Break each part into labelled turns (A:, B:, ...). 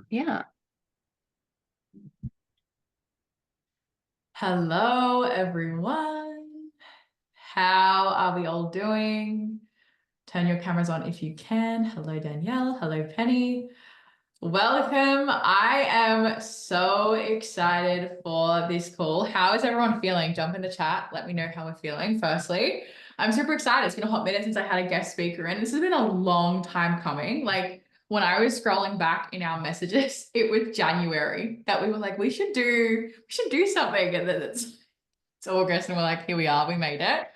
A: Yeah.
B: Hello, everyone. How are we all doing? Turn your cameras on if you can. Hello, Danielle. Hello, Penny. Welcome. I am so excited for this call. How is everyone feeling? Jump in the chat. Let me know how we're feeling. Firstly, I'm super excited. It's been a hot minute since I had a guest speaker in. This has been a long time coming. Like when I was scrolling back in our messages, it was January that we were like, we should do something. And then it's August and we're like, here we are, we made it.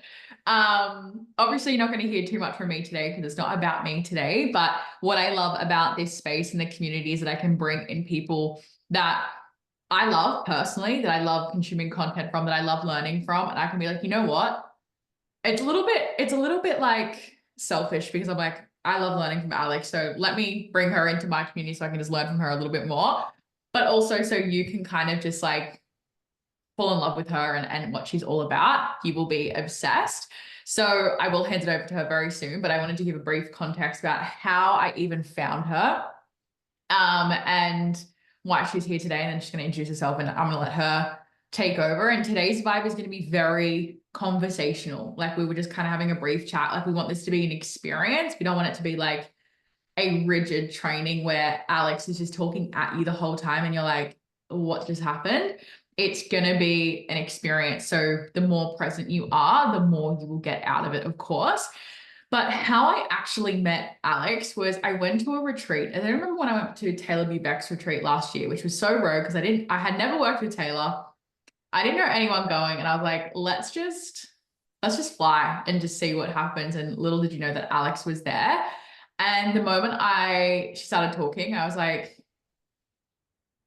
B: Obviously, you're not going to hear too much from me today because it's not about me today. But what I love about this space and the communities that I can bring in people that I love personally, that I love consuming content from, that I love learning from, and I can be like, you know what? It's a little bit like selfish because I'm like, I love learning from Alex, so let me bring her into my community so I can just learn from her a little bit more. But also so you can kind of just like fall in love with her and what she's all about. You will be obsessed. So I will hand it over to her very soon, but I wanted to give a brief context about how I even found her and why she's here today. And then she's going to introduce herself and I'm going to let her take over. And today's vibe is going to be very conversational. Like we were just kind of having a brief chat. Like we want this to be an experience. We don't want it to be like a rigid training where Alex is just talking at you the whole time and you're like, what just happened? It's going to be an experience. So the more present you are, the more you will get out of it, of course. But how I actually met Alex was I went to a retreat. And I remember when I went to Taylor Beck's retreat last year, which was so rogue because I had never worked with Taylor. I didn't know anyone going. And I was like, let's just fly and just see what happens. And little did you know that Alex was there. And the moment she started talking, I was like,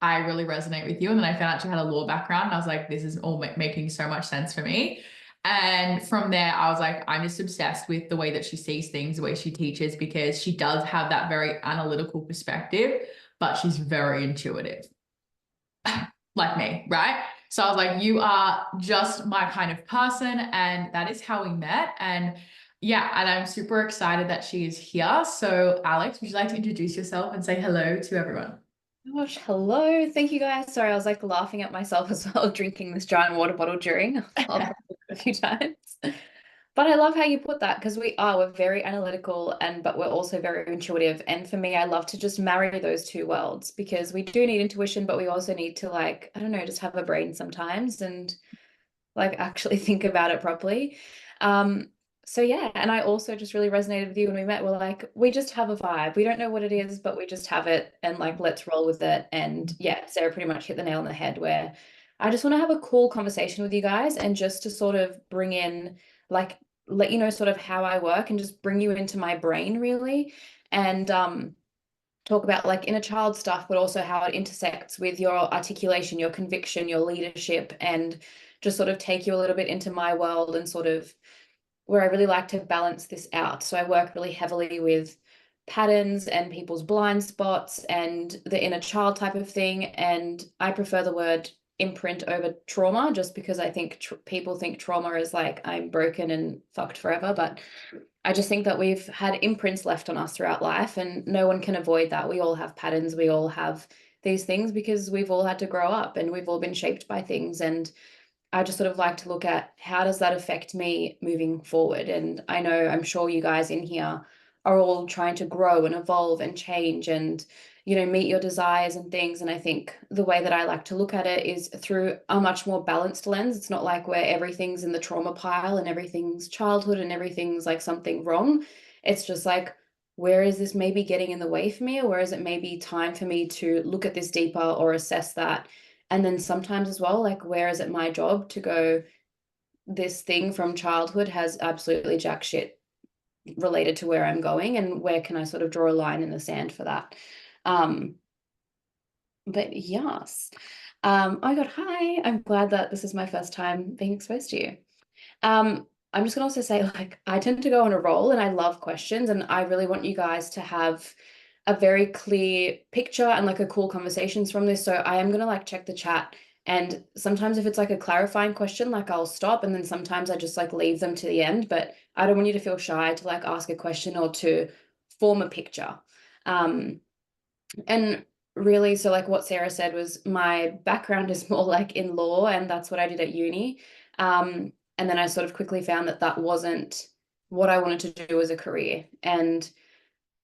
B: I really resonate with you. And then I found out she had a law background. And I was like, this is all making so much sense for me. And from there, I was like, I'm just obsessed with the way that she sees things, the way she teaches, because she does have that very analytical perspective, but she's very intuitive, like me, right? So I was like, you are just my kind of person. And that is how we met. And yeah, and I'm super excited that she is here. So, Alex, would you like to introduce yourself and say hello to everyone?
A: Gosh, hello. Thank you guys. Sorry, I was like laughing at myself as well, drinking this giant water bottle during. I'll probably do it a few times. But I love how you put that because we're very analytical and but we're also very intuitive. And for me, I love to just marry those two worlds because we do need intuition, but we also need to like, I don't know, just have a brain sometimes and like actually think about it properly. Um, so yeah, and I also just really resonated with you when we met. We're like, we just have a vibe. We don't know what it is, but we just have it and like let's roll with it. And yeah, Sarah pretty much hit the nail on the head where I just want to have a cool conversation with you guys and just to sort of bring in like let you know sort of how I work and just bring you into my brain really. And talk about like inner child stuff, but also how it intersects with your articulation, your conviction, your leadership, and just sort of take you a little bit into my world and sort of where I really like to balance this out. So I work really heavily with patterns and people's blind spots and the inner child type of thing. And I prefer the word imprint over trauma just because I think people think trauma is like I'm broken and fucked forever. But I just think that we've had imprints left on us throughout life and no one can avoid that. We all have patterns, we all have these things because we've all had to grow up and we've all been shaped by things. And I just sort of like to look at how does that affect me moving forward? And I know I'm sure you guys in here are all trying to grow and evolve and change and meet your desires and things. And I think the way that I like to look at it is through a much more balanced lens. It's not like where everything's in the trauma pile and everything's childhood and everything's like something wrong. It's just like, where is this maybe getting in the way for me, or where is it maybe time for me to look at this deeper or assess that? And then sometimes as well, like, where is it my job to go, this thing from childhood has absolutely jack shit related to where I'm going, and where can I sort of draw a line in the sand for that? Um, but yes. Oh my God, hi. I'm glad that this is my first time being exposed to you. I'm just gonna also say, like, I tend to go on a roll and I love questions, and I really want you guys to have a very clear picture and like a cool conversations from this. So I am gonna like check the chat. And sometimes if it's like a clarifying question, like I'll stop and then sometimes I just like leave them to the end. But I don't want you to feel shy to like ask a question or to form a picture. Um, and really, so like what Sarah said was my background is more like in law, and that's what I did at uni. And then I sort of quickly found that that wasn't what I wanted to do as a career. And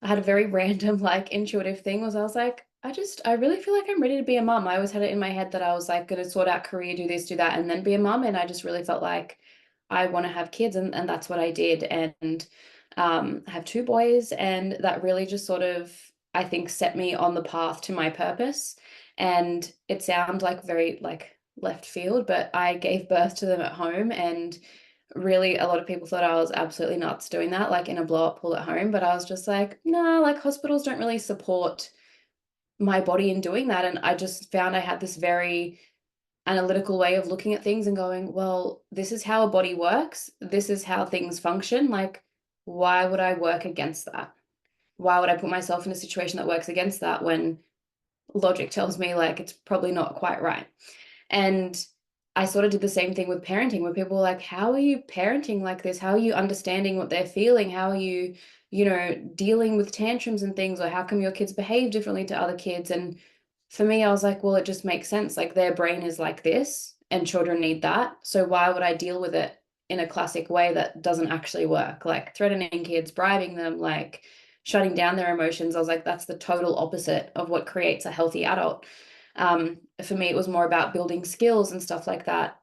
A: I had a very random, like intuitive thing was I was like, I really feel like I'm ready to be a mum. I always had it in my head that I was like going to sort out career, do this, do that, and then be a mum. And I just really felt like I want to have kids, and that's what I did. And I have two boys, and that really just sort of, I think, set me on the path to my purpose. And it sounds like very like left field, but I gave birth to them at home, and really a lot of people thought I was absolutely nuts doing that, like in a blow up pool at home. But I was just like, no, like hospitals don't really support my body in doing that. And I just found I had this very analytical way of looking at things and going, well, this is how a body works. This is how things function. Like, why would I work against that? Why would I put myself in a situation that works against that when logic tells me like it's probably not quite right? And I sort of did the same thing with parenting, where people were like, how are you parenting like this? How are you understanding what they're feeling? How are you, dealing with tantrums and things? Or how come your kids behave differently to other kids? And for me, I was like, well, it just makes sense. Like their brain is like this, and children need that. So why would I deal with it in a classic way that doesn't actually work? Like threatening kids, bribing them, like shutting down their emotions. I was like, that's the total opposite of what creates a healthy adult. For me, it was more about building skills and stuff like that.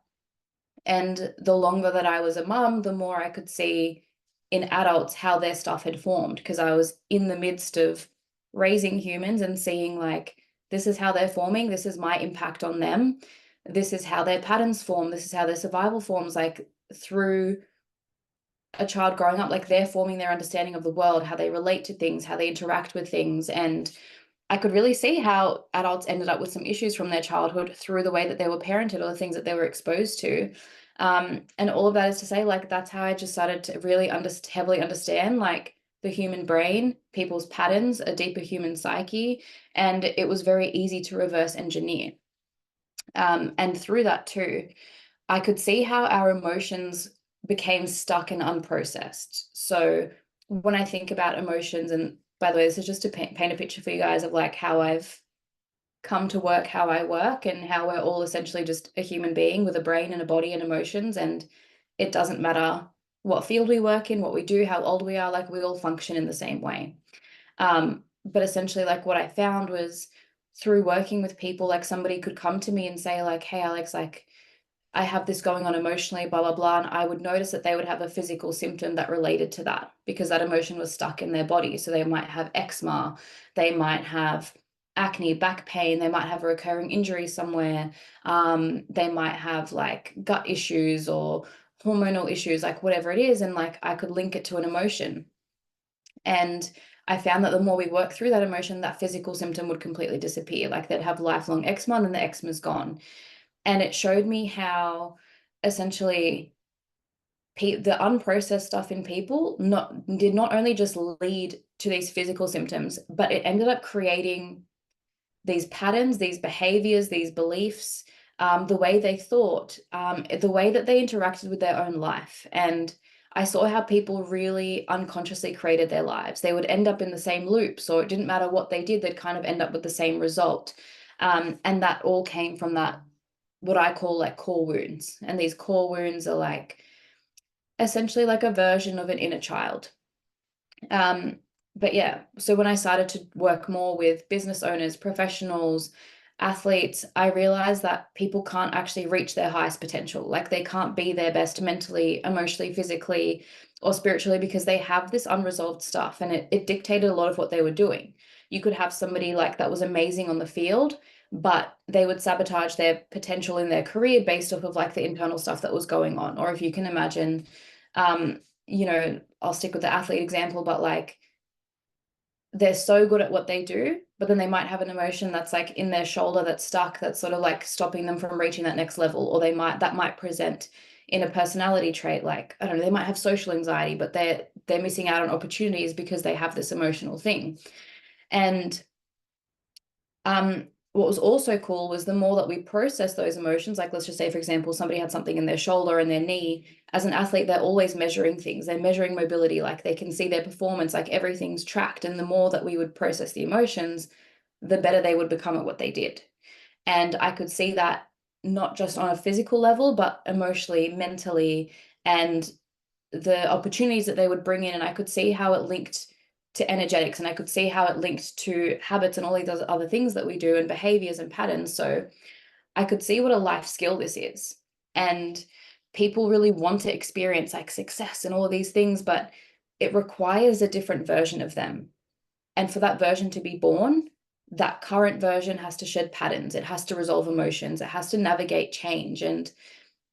A: And the longer that I was a mum, the more I could see in adults how their stuff had formed, because I was in the midst of raising humans and seeing like, this is how they're forming, this is my impact on them, this is how their patterns form, this is how their survival forms, like through a child growing up, like they're forming their understanding of the world, how they relate to things, how they interact with things. And I could really see how adults ended up with some issues from their childhood through the way that they were parented or the things that they were exposed to. And all of that is to say, like, that's how I just started to really heavily understand, like, the human brain, people's patterns, a deeper human psyche, and it was very easy to reverse engineer. And through that too, I could see how our emotions became stuck and unprocessed. So when I think about emotions, and by the way, this is just to paint a picture for you guys of like how I've come to work, how I work, and how we're all essentially just a human being with a brain and a body and emotions. And it doesn't matter what field we work in, what we do, how old we are, like we all function in the same way. But essentially, like what I found was through working with people, like somebody could come to me and say, like, hey, Alex, like, I have this going on emotionally, blah, blah, blah. And I would notice that they would have a physical symptom that related to that because that emotion was stuck in their body. So they might have eczema, they might have acne, back pain, they might have a recurring injury somewhere. They might have like gut issues or hormonal issues, like whatever it is. And like I could link it to an emotion. And I found that the more we work through that emotion, that physical symptom would completely disappear. Like they'd have lifelong eczema and then the eczema's gone. And it showed me how essentially the unprocessed stuff in people did not only just lead to these physical symptoms, but it ended up creating these patterns, these behaviors, these beliefs, the way they thought, the way that they interacted with their own life. And I saw how people really unconsciously created their lives. They would end up in the same loop. So it didn't matter what they did, they'd kind of end up with the same result. And that all came from that, what I call like core wounds. And these core wounds are like essentially like a version of an inner child. But yeah, so when I started to work more with business owners, professionals, athletes, I realized that people can't actually reach their highest potential. Like they can't be their best mentally, emotionally, physically, or spiritually because they have this unresolved stuff, and it dictated a lot of what they were doing. You could have somebody like that was amazing on the field, but they would sabotage their potential in their career based off of like the internal stuff that was going on. Or if you can imagine, I'll stick with the athlete example, but like they're so good at what they do, but then they might have an emotion that's like in their shoulder that's stuck, that's sort of like stopping them from reaching that next level. Or that might present in a personality trait, like, I don't know, they might have social anxiety, but they're missing out on opportunities because they have this emotional thing. And what was also cool was the more that we process those emotions, like let's just say, for example, somebody had something in their shoulder and their knee. As an athlete, they're always measuring things. They're measuring mobility, like they can see their performance, like everything's tracked. And the more that we would process the emotions, the better they would become at what they did. And I could see that not just on a physical level, but emotionally, mentally, and the opportunities that they would bring in. And I could see how it linked to energetics, and I could see how it linked to habits and all these other things that we do and behaviors and patterns. So I could see what a life skill this is. And people really want to experience like success and all of these things, but it requires a different version of them. And for that version to be born, that current version has to shed patterns. It has to resolve emotions. It has to navigate change. And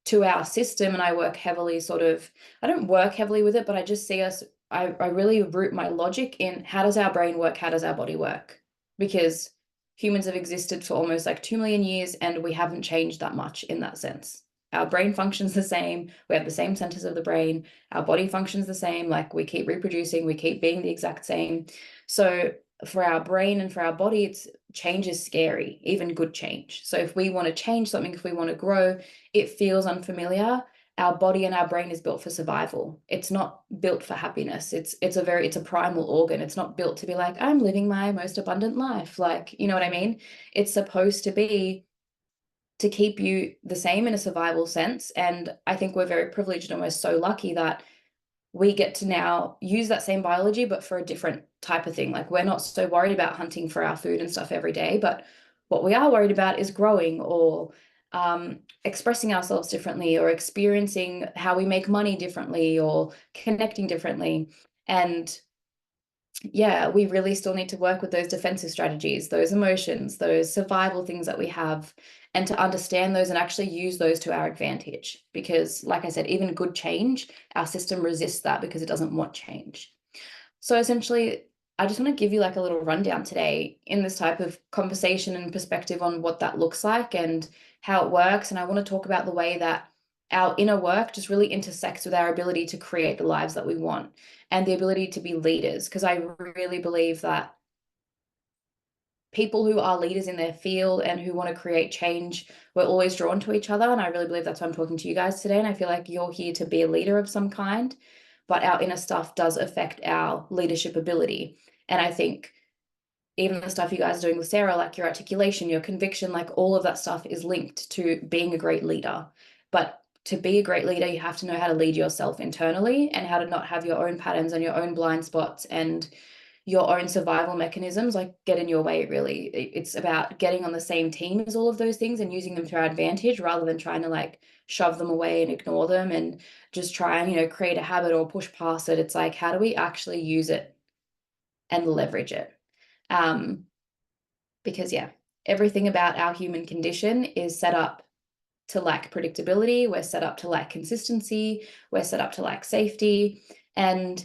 A: to our system, and I work heavily I don't work heavily with it, but I just see I really root my logic in how does our brain work? How does our body work? Because humans have existed for almost like 2 million years and we haven't changed that much in that sense. Our brain functions the same. We have the same centers of the brain. Our body functions the same. Like we keep reproducing, we keep being the exact same. So for our brain and for our body, change is scary, even good change. So if we want to change something, if we want to grow, it feels unfamiliar. Our body and our brain is built for survival. It's not built for happiness. It's a primal organ. It's not built to be like, I'm living my most abundant life. Like, you know what I mean? It's supposed to be to keep you the same in a survival sense. And I think we're very privileged and we're so lucky that we get to now use that same biology, but for a different type of thing. Like we're not so worried about hunting for our food and stuff every day, but what we are worried about is growing or expressing ourselves differently or experiencing how we make money differently or connecting differently. And yeah, we really still need to work with those defensive strategies, those emotions, those survival things that we have, and to understand those and actually use those to our advantage. Because, like I said, even good change, our system resists that because it doesn't want change. So essentially, I just want to give you like a little rundown today in this type of conversation and perspective on what that looks like and how it works. And I want to talk about the way that our inner work just really intersects with our ability to create the lives that we want and the ability to be leaders. Because I really believe that people who are leaders in their field and who want to create change, we're always drawn to each other. And I really believe that's why I'm talking to you guys today. And I feel like you're here to be a leader of some kind, but our inner stuff does affect our leadership ability. And I think even the stuff you guys are doing with Sarah, like your articulation, your conviction, like all of that stuff is linked to being a great leader. But to be a great leader, you have to know how to lead yourself internally and how to not have your own patterns and your own blind spots and your own survival mechanisms like get in your way. Really, it's about getting on the same team as all of those things and using them to our advantage rather than trying to like shove them away and ignore them and just try and create a habit or push past it. It's like, how do we actually use it and leverage it? Because yeah, everything about our human condition is set up to lack predictability. We're set up to lack consistency. We're set up to lack safety. And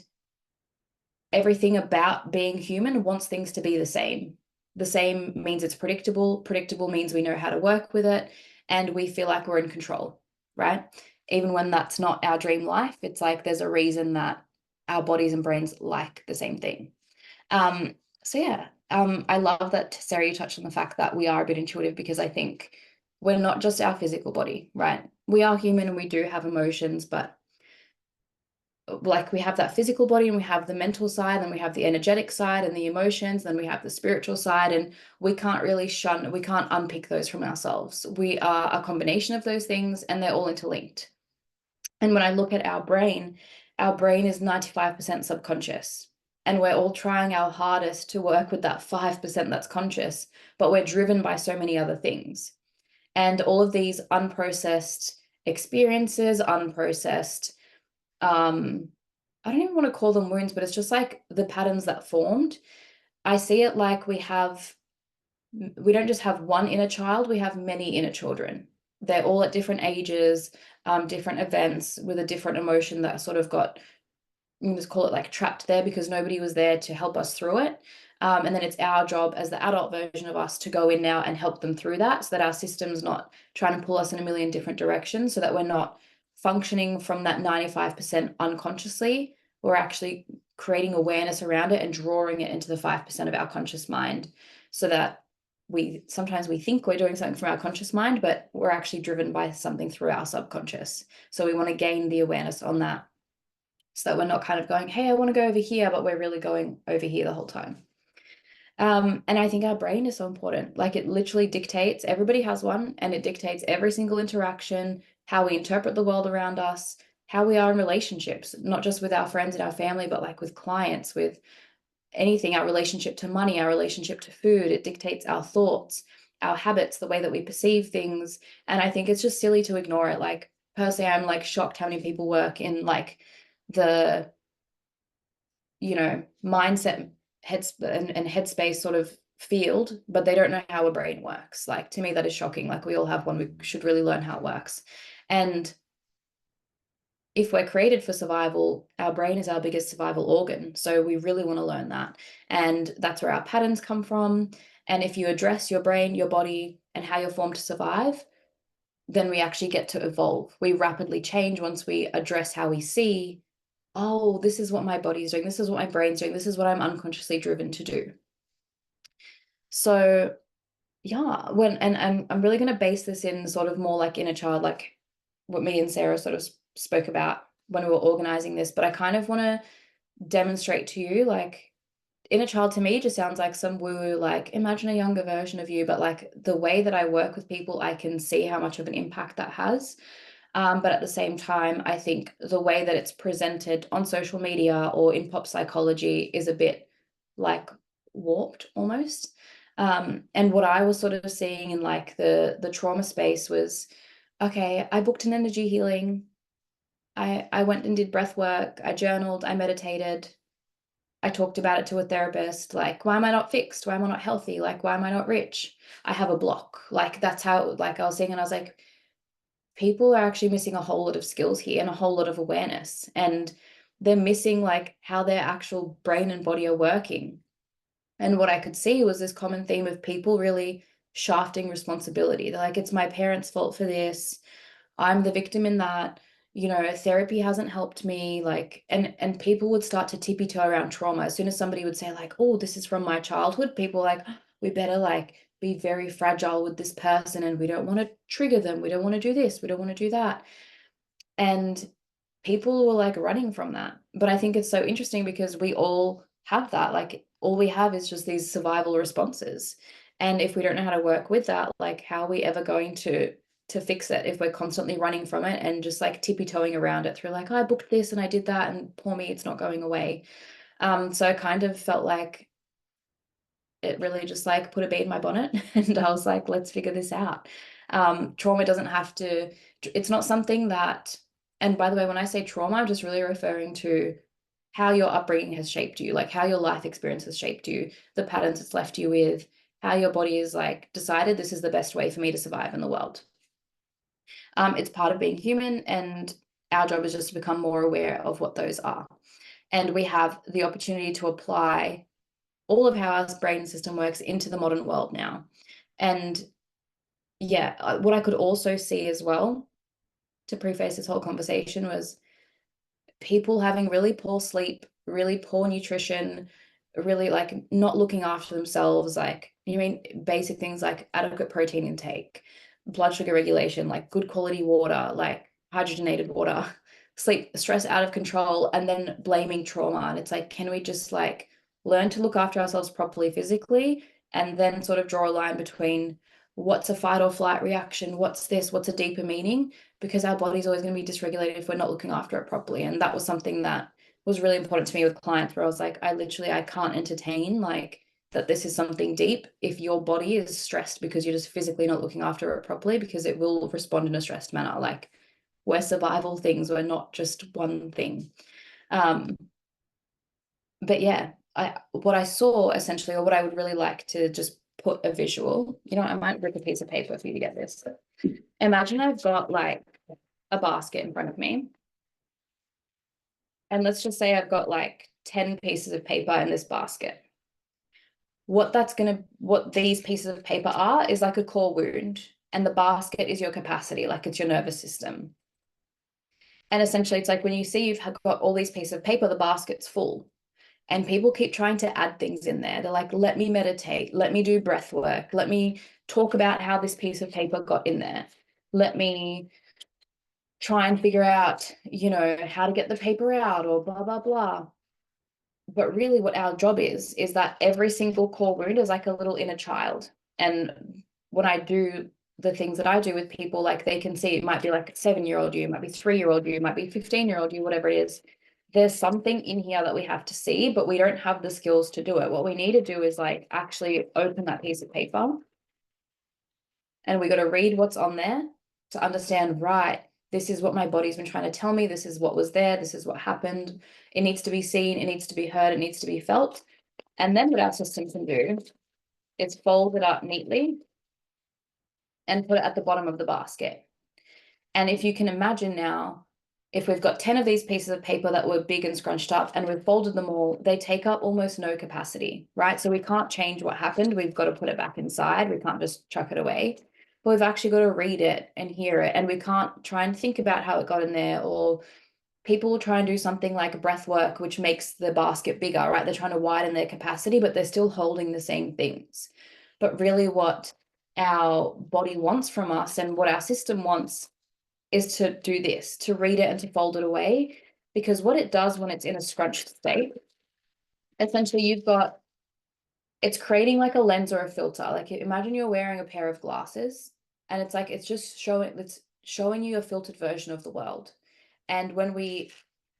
A: everything about being human wants things to be the same. The same means it's predictable. Predictable means we know how to work with it and we feel like we're in control, right? Even when that's not our dream life, it's like there's a reason that our bodies and brains like the same thing. So yeah, I love that, Sarah, you touched on the fact that we are a bit intuitive because I think we're not just our physical body, right? We are human and we do have emotions, but like we have that physical body and we have the mental side and we have the energetic side and the emotions, then we have the spiritual side, and we can't unpick those from ourselves. We are a combination of those things and they're all interlinked. And when I look at our brain is 95% subconscious. And we're all trying our hardest to work with that 5% that's conscious, but we're driven by so many other things. And all of these unprocessed experiences, unprocessed, I don't even want to call them wounds, but it's just like the patterns that formed. I see it like we don't just have one inner child, we have many inner children. They're all at different ages, different events with a different emotion that sort of got, let's call it like trapped there because nobody was there to help us through it. And then it's our job as the adult version of us to go in now and help them through that so that our system's not trying to pull us in a million different directions, so that we're not functioning from that 95% unconsciously. We're actually creating awareness around it and drawing it into the 5% of our conscious mind, so that sometimes we think we're doing something from our conscious mind, but we're actually driven by something through our subconscious. So we want to gain the awareness on that so that we're not kind of going, hey, I want to go over here, but we're really going over here the whole time. And I think our brain is so important. Like it literally dictates, everybody has one, and it dictates every single interaction, how we interpret the world around us, how we are in relationships, not just with our friends and our family, but like with clients, with anything, our relationship to money, our relationship to food. It dictates our thoughts, our habits, the way that we perceive things. And I think it's just silly to ignore it. Like personally, I'm like shocked how many people work in like the, mindset and headspace sort of field, but they don't know how a brain works. Like to me, that is shocking. Like we all have one, we should really learn how it works. And if we're created for survival, our brain is our biggest survival organ. So we really want to learn that. And that's where our patterns come from. And if you address your brain, your body, and how you're formed to survive, then we actually get to evolve. We rapidly change once we address how we see, oh, this is what my body's doing, this is what my brain's doing, this is what I'm unconsciously driven to do. So yeah, I'm really going to base this in sort of more like inner child, like what me and Sarah sort of spoke about when we were organizing this, but I kind of want to demonstrate to you, like inner child to me just sounds like some woo, like imagine a younger version of you, but like the way that I work with people, I can see how much of an impact that has. But at the same time, I think the way that it's presented on social media or in pop psychology is a bit like warped almost. And what I was sort of seeing in like the trauma space was, okay, I booked an energy healing. I went and did breath work. I journaled. I meditated. I talked about it to a therapist. Like, why am I not fixed? Why am I not healthy? Like, why am I not rich? I have a block. Like, that's how, like, I was saying, and I was like, people are actually missing a whole lot of skills here and a whole lot of awareness. And they're missing like how their actual brain and body are working. And what I could see was this common theme of people really shafting responsibility. They're like, it's my parents' fault for this. I'm the victim in that. Therapy hasn't helped me. Like, and people would start to tippy toe around trauma. As soon as somebody would say, like, oh, this is from my childhood, people like, we better like be very fragile with this person and we don't want to trigger them. We don't want to do this. We don't want to do that. And people were like running from that. But I think it's so interesting because we all have that. Like all we have is just these survival responses. And if we don't know how to work with that, like how are we ever going to fix it if we're constantly running from it and just like tippy toeing around it through like, oh, I booked this and I did that and poor me, it's not going away. So I kind of felt like it really just like put a bee in my bonnet and I was like, let's figure this out. Trauma doesn't have to, it's not something that, and by the way, when I say trauma, I'm just really referring to how your upbringing has shaped you, like how your life experience has shaped you, the patterns it's left you with, how your body is like decided this is the best way for me to survive in the world. It's part of being human, and our job is just to become more aware of what those are. And we have the opportunity to apply all of how our brain system works into the modern world now. And yeah, what I could also see as well to preface this whole conversation was people having really poor sleep, really poor nutrition, really like not looking after themselves, like basic things like adequate protein intake, blood sugar regulation, like good quality water, like hydrogenated water, sleep, stress out of control, and then blaming trauma. And it's like, can we just like learn to look after ourselves properly physically and then sort of draw a line between what's a fight or flight reaction, what's this, what's a deeper meaning, because our body's always going to be dysregulated if we're not looking after it properly. And that was something that was really important to me with clients where I was like, I can't entertain like that this is something deep if your body is stressed because you're just physically not looking after it properly, because it will respond in a stressed manner. Like we're survival things, we're not just one thing. But yeah, what I saw essentially, or what I would really like to just put a visual, I might rip a piece of paper for you to get this. Imagine I've got like a basket in front of me. And let's just say I've got like 10 pieces of paper in this basket. What these pieces of paper are is like a core wound, and the basket is your capacity, like it's your nervous system. And essentially, it's like when you see you've got all these pieces of paper, the basket's full. And people keep trying to add things in there. They're like, let me meditate, let me do breath work, let me talk about how this piece of paper got in there. Let me try and figure out, how to get the paper out or blah, blah, blah. But really what our job is that every single core wound is like a little inner child. And when I do the things that I do with people, like they can see it might be like a 7-year-old you, it might be 3-year-old you, it might be 15-year-old you, whatever it is. There's something in here that we have to see, but we don't have the skills to do it. What we need to do is like actually open that piece of paper, and we got to read what's on there to understand, right, this is what my body's been trying to tell me. This is what was there. This is what happened. It needs to be seen. It needs to be heard. It needs to be felt. And then what our system can do is fold it up neatly and put it at the bottom of the basket. And if you can imagine now, if we've got 10 of these pieces of paper that were big and scrunched up and we've folded them all, they take up almost no capacity, right? So we can't change what happened. We've got to put it back inside. We can't just chuck it away. But we've actually got to read it and hear it. And we can't try and think about how it got in there. Or people will try and do something like breath work, which makes the basket bigger, right? They're trying to widen their capacity, but they're still holding the same things. But really what our body wants from us and what our system wants is to do this, to read it and to fold it away. Because what it does when it's in a scrunched state, essentially it's creating like a lens or a filter. Like imagine you're wearing a pair of glasses and it's like, it's showing you a filtered version of the world. And when we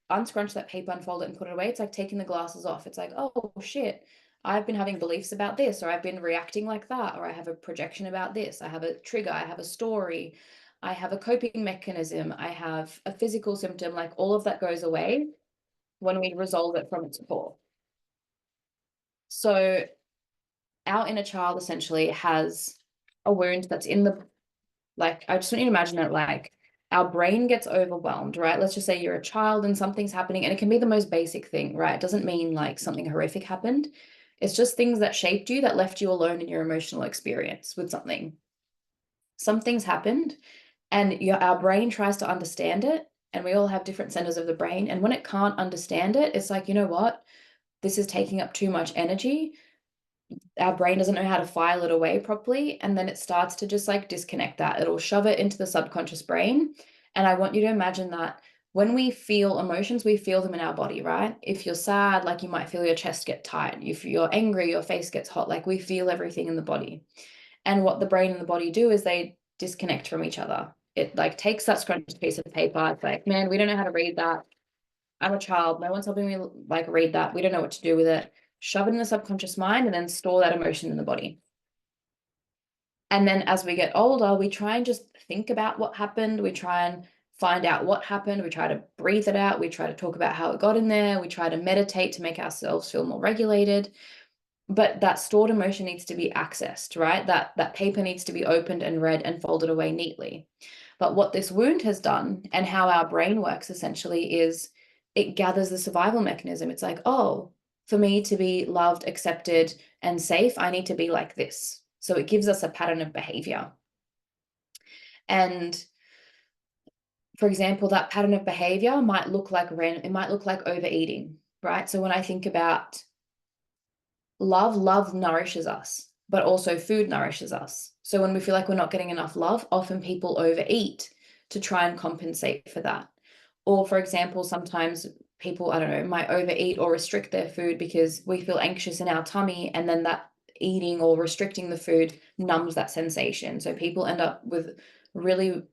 A: unscrunch that paper, unfold it and put it away, it's like taking the glasses off. It's like, oh shit, I've been having beliefs about this, or I've been reacting like that, or I have a projection about this. I have a trigger, I have a story, I have a coping mechanism, I have a physical symptom. Like all of that goes away when we resolve it from its core. So our inner child essentially has a wound that's in the, like, I just want you to imagine it like our brain gets overwhelmed, right? Let's just say you're a child and something's happening, and it can be the most basic thing, right? It doesn't mean like something horrific happened. It's just things that shaped you, that left you alone in your emotional experience with something. Something's happened, and our brain tries to understand it, and we all have different centers of the brain. And when it can't understand it, it's like, you know what? This is taking up too much energy. Our brain doesn't know how to file it away properly, and then it starts to just like disconnect that. It'll shove it into the subconscious brain. And I want you to imagine that when we feel emotions, we feel them in our body, right? If you're sad, like you might feel your chest get tight. If you're angry, your face gets hot. Like we feel everything in the body. And what the brain and the body do is they disconnect from each other. It like takes that scrunched piece of paper. It's like, man, we don't know how to read that. I'm a child. No one's helping me like read that. We don't know what to do with it. Shove it in the subconscious mind and then store that emotion in the body. And then as we get older, we try and just think about what happened. We try and find out what happened. We try to breathe it out. We try to talk about how it got in there. We try to meditate to make ourselves feel more regulated. But that stored emotion needs to be accessed, right? That paper needs to be opened and read and folded away neatly. But what this wound has done and how our brain works essentially is it gathers the survival mechanism. It's like, oh, for me to be loved, accepted, and safe, I need to be like this. So it gives us a pattern of behavior. And for example, that pattern of behavior might look like it might look like overeating, right? So when I think about love nourishes us, but also food nourishes us. So when we feel like we're not getting enough love, often people overeat to try and compensate for that. Or for example, sometimes people, I don't know, might overeat or restrict their food because we feel anxious in our tummy, and then that eating or restricting the food numbs that sensation. So people end up with really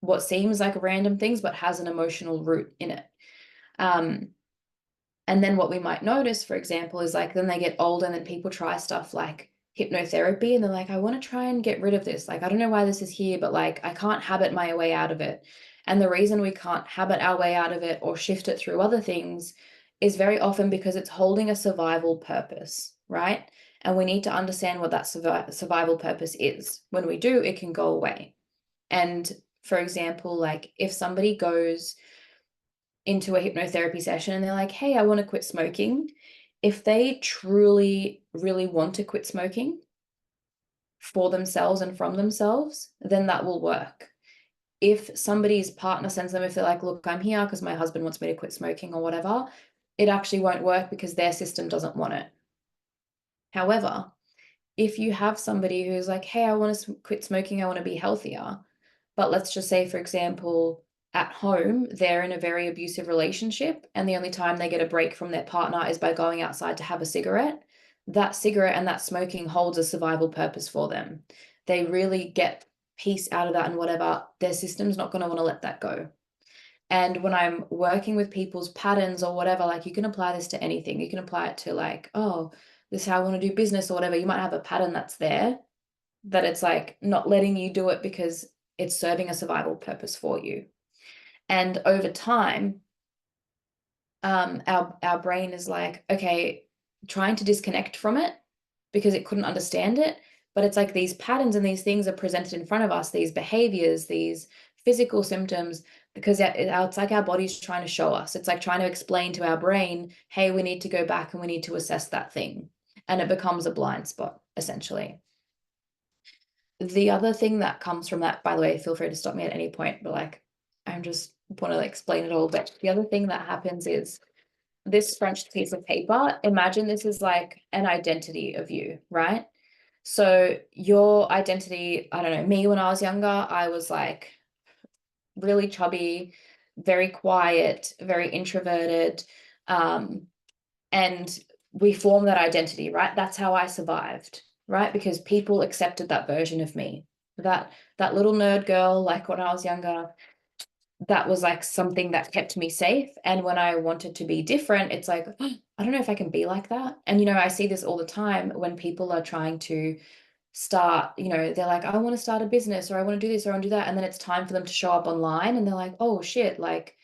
A: what seems like random things, but has an emotional root in it. And then what we might notice, for example, is like then they get older and then people try stuff like hypnotherapy and they're like, I want to try and get rid of this. Like, I don't know why this is here, but like, I can't habit my way out of it. And the reason we can't habit our way out of it or shift it through other things is very often because it's holding a survival purpose, right? And we need to understand what that survival purpose is. When we do, it can go away. And for example, like if somebody goes into a hypnotherapy session and they're like, hey, I want to quit smoking. If they truly, really want to quit smoking for themselves and from themselves, then that will work. If somebody's partner sends them, if they're like, look, I'm here because my husband wants me to quit smoking or whatever, it actually won't work because their system doesn't want it. However, if you have somebody who's like, hey, I want to quit smoking, I want to be healthier, but let's just say, for example, at home, they're in a very abusive relationship, and the only time they get a break from their partner is by going outside to have a cigarette. That cigarette and that smoking holds a survival purpose for them. They really get peace out of that, and whatever, their system's not going to want to let that go. And when I'm working with people's patterns or whatever, like, you can apply this to anything. You can apply it to, like, oh, this is how I want to do business or whatever. You might have a pattern that's there, that it's like not letting you do it because it's serving a survival purpose for you. And over time, our brain is like, okay, trying to disconnect from it because it couldn't understand it. But it's like these patterns and these things are presented in front of us, these behaviors, these physical symptoms, because it's like our body's trying to show us. It's like trying to explain to our brain, hey, we need to go back and we need to assess that thing. And it becomes a blind spot, essentially. The other thing that comes from that, by the way, feel free to stop me at any point, but like, I'm just want to explain it all. But the other thing that happens is this scrunched piece of paper, imagine this is like an identity of you, right? So your identity, I don't know, me when I was younger, I was like really chubby, very quiet, very introverted. And we form that identity, right? That's how I survived, right? Because people accepted that version of me. That little nerd girl, like when I was younger, that was like something that kept me safe. And when I wanted to be different, it's like, oh, I don't know if I can be like that. And, I see this all the time when people are trying to start, they're like, I want to start a business, or I want to do this, or I want to do that. And then it's time for them to show up online and they're like, oh shit, like,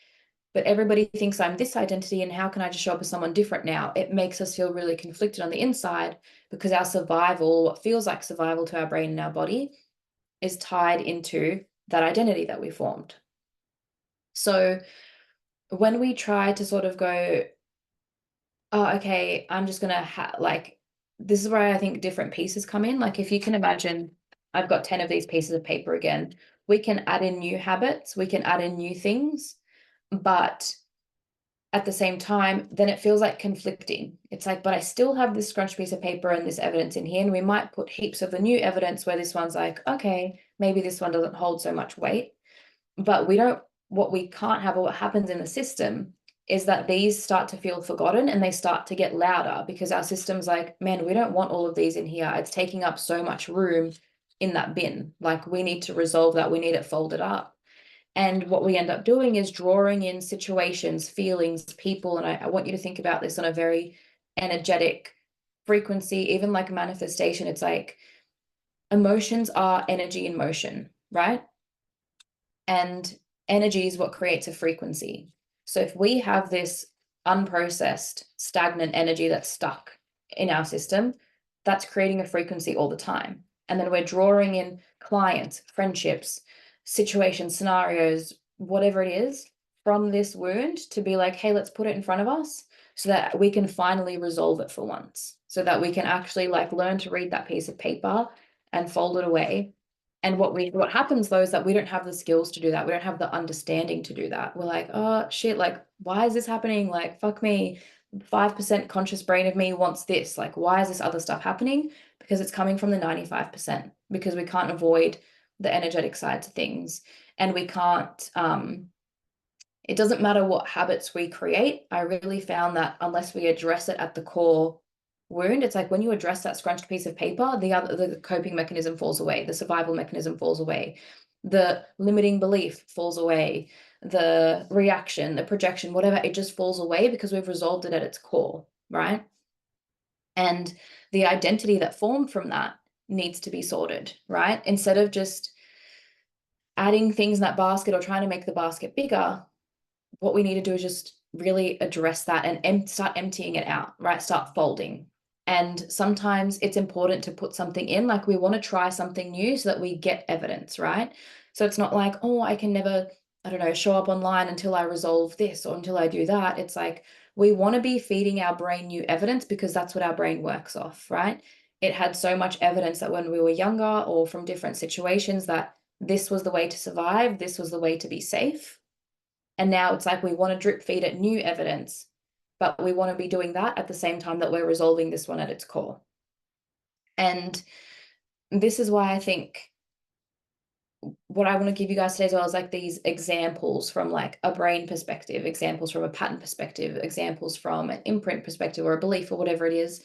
A: but everybody thinks I'm this identity, and how can I just show up as someone different now? It makes us feel really conflicted on the inside, because our survival, what feels like survival to our brain and our body, is tied into that identity that we formed. So when we try to sort of go, oh, okay, I'm just going to like, this is where I think different pieces come in. Like, if you can imagine, I've got 10 of these pieces of paper again, we can add in new habits, we can add in new things, but at the same time, then it feels like conflicting. It's like, but I still have this scrunched piece of paper and this evidence in here, and we might put heaps of the new evidence where this one's like, okay, maybe this one doesn't hold so much weight. But what we can't have, or what happens in the system, is that these start to feel forgotten and they start to get louder, because our system's like, man, we don't want all of these in here. It's taking up so much room in that bin. Like, we need to resolve that. We need it folded up. And what we end up doing is drawing in situations, feelings, people. And I want you to think about this on a very energetic frequency, even like manifestation. It's like emotions are energy in motion, right? And energy is what creates a frequency. So if we have this unprocessed, stagnant energy that's stuck in our system, that's creating a frequency all the time. And then we're drawing in clients, friendships, situations, scenarios, whatever it is, from this wound, to be like, hey, let's put it in front of us so that we can finally resolve it for once, so that we can actually like learn to read that piece of paper and fold it away. And what happens though is that we don't have the skills to do that. We don't have the understanding to do that. We're like, oh shit, like, why is this happening? Like, fuck me. 5% conscious brain of me wants this. Like, why is this other stuff happening? Because it's coming from the 95%, because we can't avoid the energetic sides of things. And we can't, it doesn't matter what habits we create. I really found that unless we address it at the core wound, it's like when you address that scrunched piece of paper, the coping mechanism falls away, the survival mechanism falls away, the limiting belief falls away, the reaction, the projection, whatever, it just falls away, because we've resolved it at its core, right? And the identity that formed from that needs to be sorted, right? Instead of just adding things in that basket or trying to make the basket bigger, what we need to do is just really address that and start emptying it out, right? Start folding. And sometimes it's important to put something in, like we want to try something new so that we get evidence, right? So it's not like, oh, I can never, I don't know, show up online until I resolve this or until I do that. It's like, we want to be feeding our brain new evidence, because that's what our brain works off, right? It had so much evidence that when we were younger or from different situations, that this was the way to survive, this was the way to be safe. And now it's like we want to drip feed it new evidence, but we want to be doing that at the same time that we're resolving this one at its core. And this is why I think what I want to give you guys today as well is like these examples from like a brain perspective, examples from a pattern perspective, examples from an imprint perspective or a belief or whatever it is,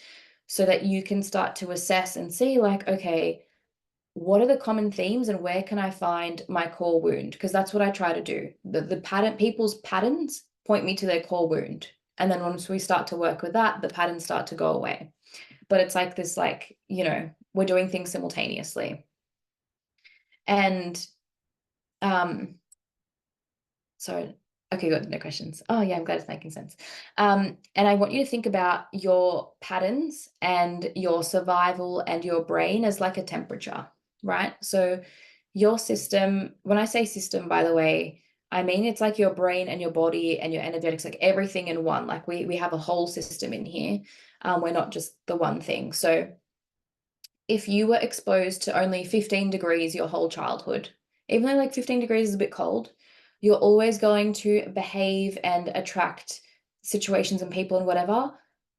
A: so that you can start to assess and see like, okay, what are the common themes and where can I find my core wound? Because that's what I try to do. The pattern, people's patterns point me to their core wound. And then once we start to work with that, the patterns start to go away. But it's like this, like, you know, we're doing things simultaneously. And so, okay, good, no questions. Oh yeah, I'm glad it's making sense. And I want you to think about your patterns and your survival and your brain as like a temperature, right? So your system, when I say system, by the way, I mean it's like your brain and your body and your energetics, like everything in one. Like we have a whole system in here. We're not just the one thing. So if you were exposed to only 15 degrees your whole childhood, even though like 15 degrees is a bit cold, you're always going to behave and attract situations and people and whatever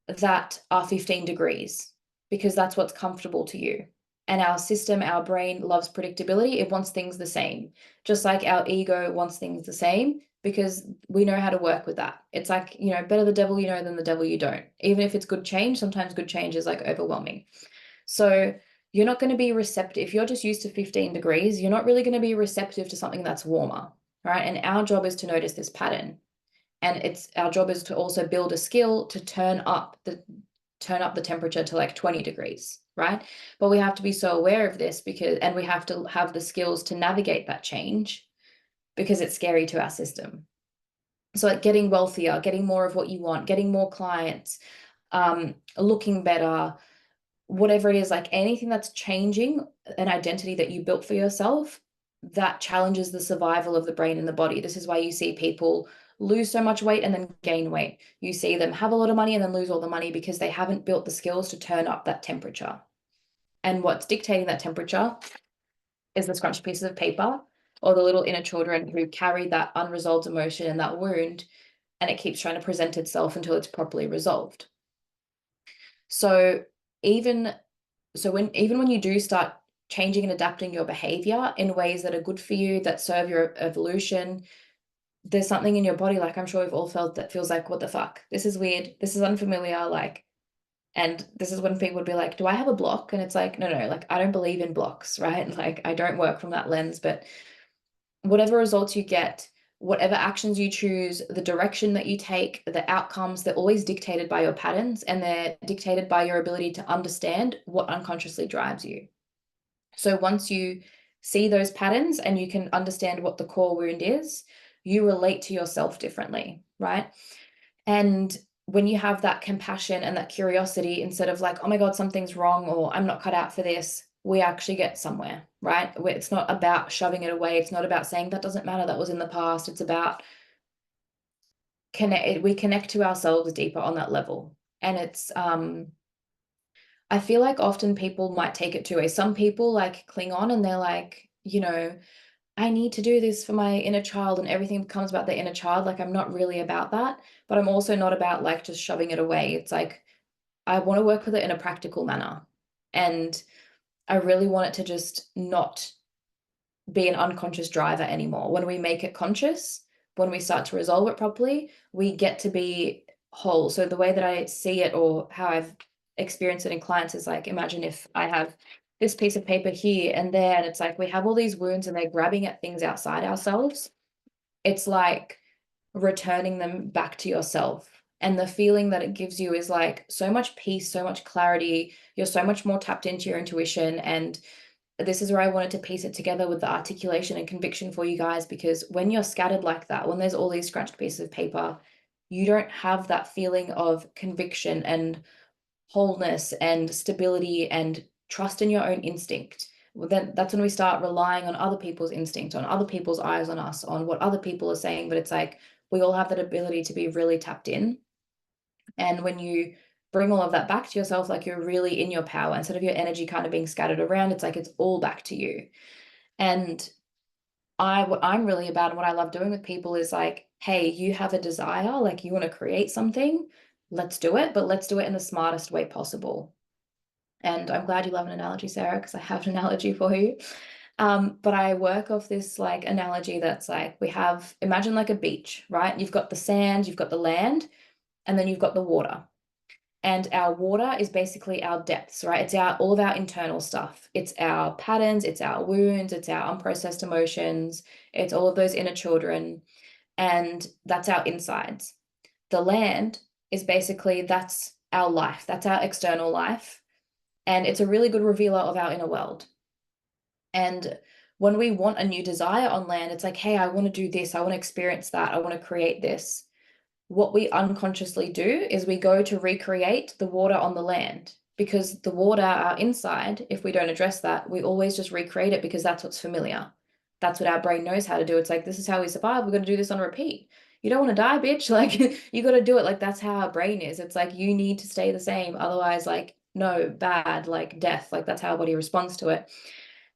A: that are 15 degrees because that's what's comfortable to you. And our system, our brain loves predictability. It wants things the same, just like our ego wants things the same because we know how to work with that. It's like, you know, better the devil you know than the devil you don't. Even if it's good change, sometimes good change is like overwhelming. So you're not going to be receptive. If you're just used to 15 degrees, you're not really going to be receptive to something that's warmer, right? And our job is to notice this pattern. And it's our job is to also build a skill to turn up the temperature to like 20 degrees, right? But we have to be so aware of this and we have to have the skills to navigate that change because it's scary to our system. So like getting wealthier, getting more of what you want, getting more clients, looking better, whatever it is, like anything that's changing an identity that you built for yourself, that challenges the survival of the brain and the body. This is why you see people lose so much weight and then gain weight. You see them have a lot of money and then lose all the money because they haven't built the skills to turn up that temperature. And what's dictating that temperature is the scrunched pieces of paper or the little inner children who carry that unresolved emotion and that wound, and it keeps trying to present itself until it's properly resolved. So even when you do start changing and adapting your behavior in ways that are good for you, that serve your evolution, there's something in your body, like I'm sure we've all felt, that feels like, what the fuck? This is weird. This is unfamiliar. Like, and this is when people would be like, do I have a block? And it's like, no, like I don't believe in blocks, right? Like I don't work from that lens, but whatever results you get, whatever actions you choose, the direction that you take, the outcomes, they're always dictated by your patterns and they're dictated by your ability to understand what unconsciously drives you. So once you see those patterns and you can understand what the core wound is, you relate to yourself differently, right? And when you have that compassion and that curiosity, instead of like, oh my God, something's wrong or I'm not cut out for this, we actually get somewhere, right? It's not about shoving it away. It's not about saying that doesn't matter, that was in the past. It's about we connect to ourselves deeper on that level. And it's I feel like often people might take it two ways. Some people like cling on and they're like, you know, I need to do this for my inner child, and everything becomes about the inner child. Like I'm not really about that, but I'm also not about like just shoving it away. It's like I want to work with it in a practical manner. And I really want it to just not be an unconscious driver anymore. When we make it conscious, when we start to resolve it properly, we get to be whole. So the way that I see it, or how I've experienced it in clients, is like, imagine if I have this piece of paper here and there, and it's like we have all these wounds and they're grabbing at things outside ourselves. It's like returning them back to yourself. And the feeling that it gives you is like so much peace, so much clarity. You're so much more tapped into your intuition. And this is where I wanted to piece it together with the articulation and conviction for you guys, because when you're scattered like that, when there's all these scratched pieces of paper, you don't have that feeling of conviction and wholeness and stability and trust in your own instinct. Well, then that's when we start relying on other people's instinct, on other people's eyes on us, on what other people are saying. But it's like we all have that ability to be really tapped in. And when you bring all of that back to yourself, like you're really in your power, instead of your energy kind of being scattered around, it's like it's all back to you. And what I'm really about and what I love doing with people is like, hey, you have a desire, like you want to create something, let's do it, but let's do it in the smartest way possible. And I'm glad you love an analogy, Sarah, because I have an analogy for you. But I work off this like analogy that's like imagine like a beach, right? You've got the sand, you've got the land, and then you've got the water. And our water is basically our depths, right? It's all of our internal stuff. It's our patterns, it's our wounds, it's our unprocessed emotions, it's all of those inner children, and that's our insides. The land is basically that's our life, that's our external life, and it's a really good revealer of our inner world. And when we want a new desire on land, it's like, hey, I want to do this, I want to experience that, I want to create this. What we unconsciously do is we go to recreate the water on the land, because the water, our inside, if we don't address that, we always just recreate it because that's what's familiar. That's what our brain knows how to do. It's like, this is how we survive. We're going to do this on repeat. You don't want to die, bitch. Like, you got to do it. Like, that's how our brain is. It's like, you need to stay the same. Otherwise, like, no, bad, like death. Like, that's how our body responds to it.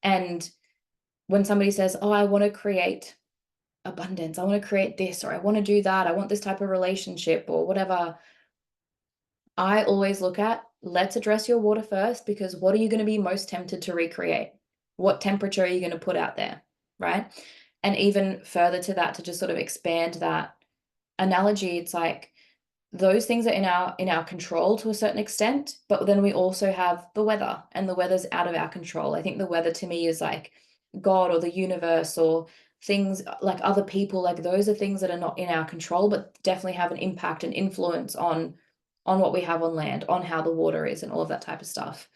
A: And when somebody says, oh, I want to create abundance, I want to create this, or I want to do that, I want this type of relationship or whatever, I always look at, let's address your water first, because what are you going to be most tempted to recreate? What temperature are you going to put out there, right? And even further to that, to just sort of expand that analogy, it's like those things are in our control to a certain extent, but then we also have the weather, and the weather's out of our control. I think the weather to me is like God or the universe or things like other people. Like those are things that are not in our control, but definitely have an impact and influence on what we have on land, on how the water is, and all of that type of stuff.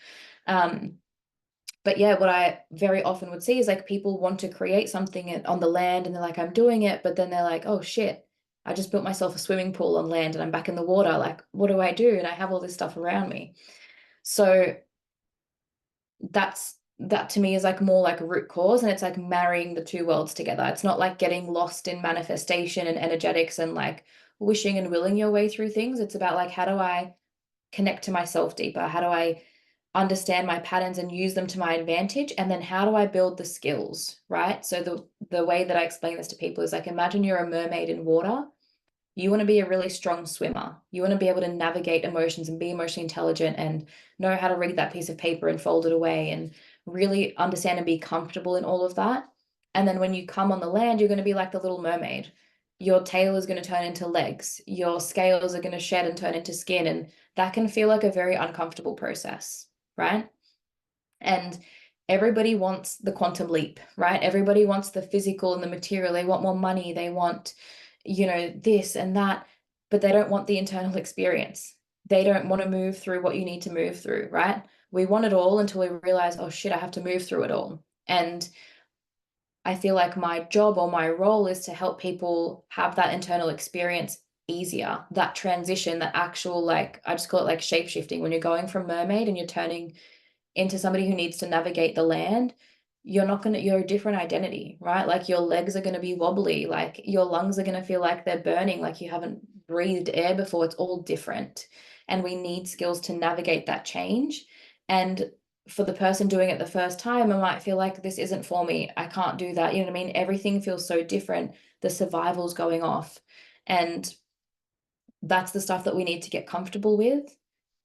A: But yeah, what I very often would see is like people want to create something on the land and they're like, I'm doing it, but then they're like, oh shit, I just built myself a swimming pool on land and I'm back in the water. Like, what do I do? And I have all this stuff around me. So that to me is like more like a root cause, and it's like marrying the two worlds together. It's not like getting lost in manifestation and energetics and like wishing and willing your way through things. It's about like, how do I connect to myself deeper? How do I understand my patterns and use them to my advantage? And then how do I build the skills, right? So the way that I explain this to people is like, imagine you're a mermaid in water. You want to be a really strong swimmer. You want to be able to navigate emotions and be emotionally intelligent and know how to read that piece of paper and fold it away and really understand and be comfortable in all of that. And then when you come on the land, you're going to be like the little mermaid. Your tail is going to turn into legs. Your scales are going to shed and turn into skin. And that can feel like a very uncomfortable process, right? And everybody wants the quantum leap, right? Everybody wants the physical and the material. They want more money. They want, this and that, but they don't want the internal experience. They don't want to move through what you need to move through, right? We want it all until we realize, oh shit, I have to move through it all. And I feel like my job or my role is to help people have that internal experience easier, that transition, that actual, like, I just call it like shape shifting. When you're going from mermaid and you're turning into somebody who needs to navigate the land, you're a different identity, right? Like your legs are going to be wobbly, like your lungs are going to feel like they're burning, like you haven't breathed air before. It's all different. And we need skills to navigate that change. And for the person doing it the first time, I might feel like this isn't for me. I can't do that. You know what I mean? Everything feels so different. The survival's going off. And that's the stuff that we need to get comfortable with.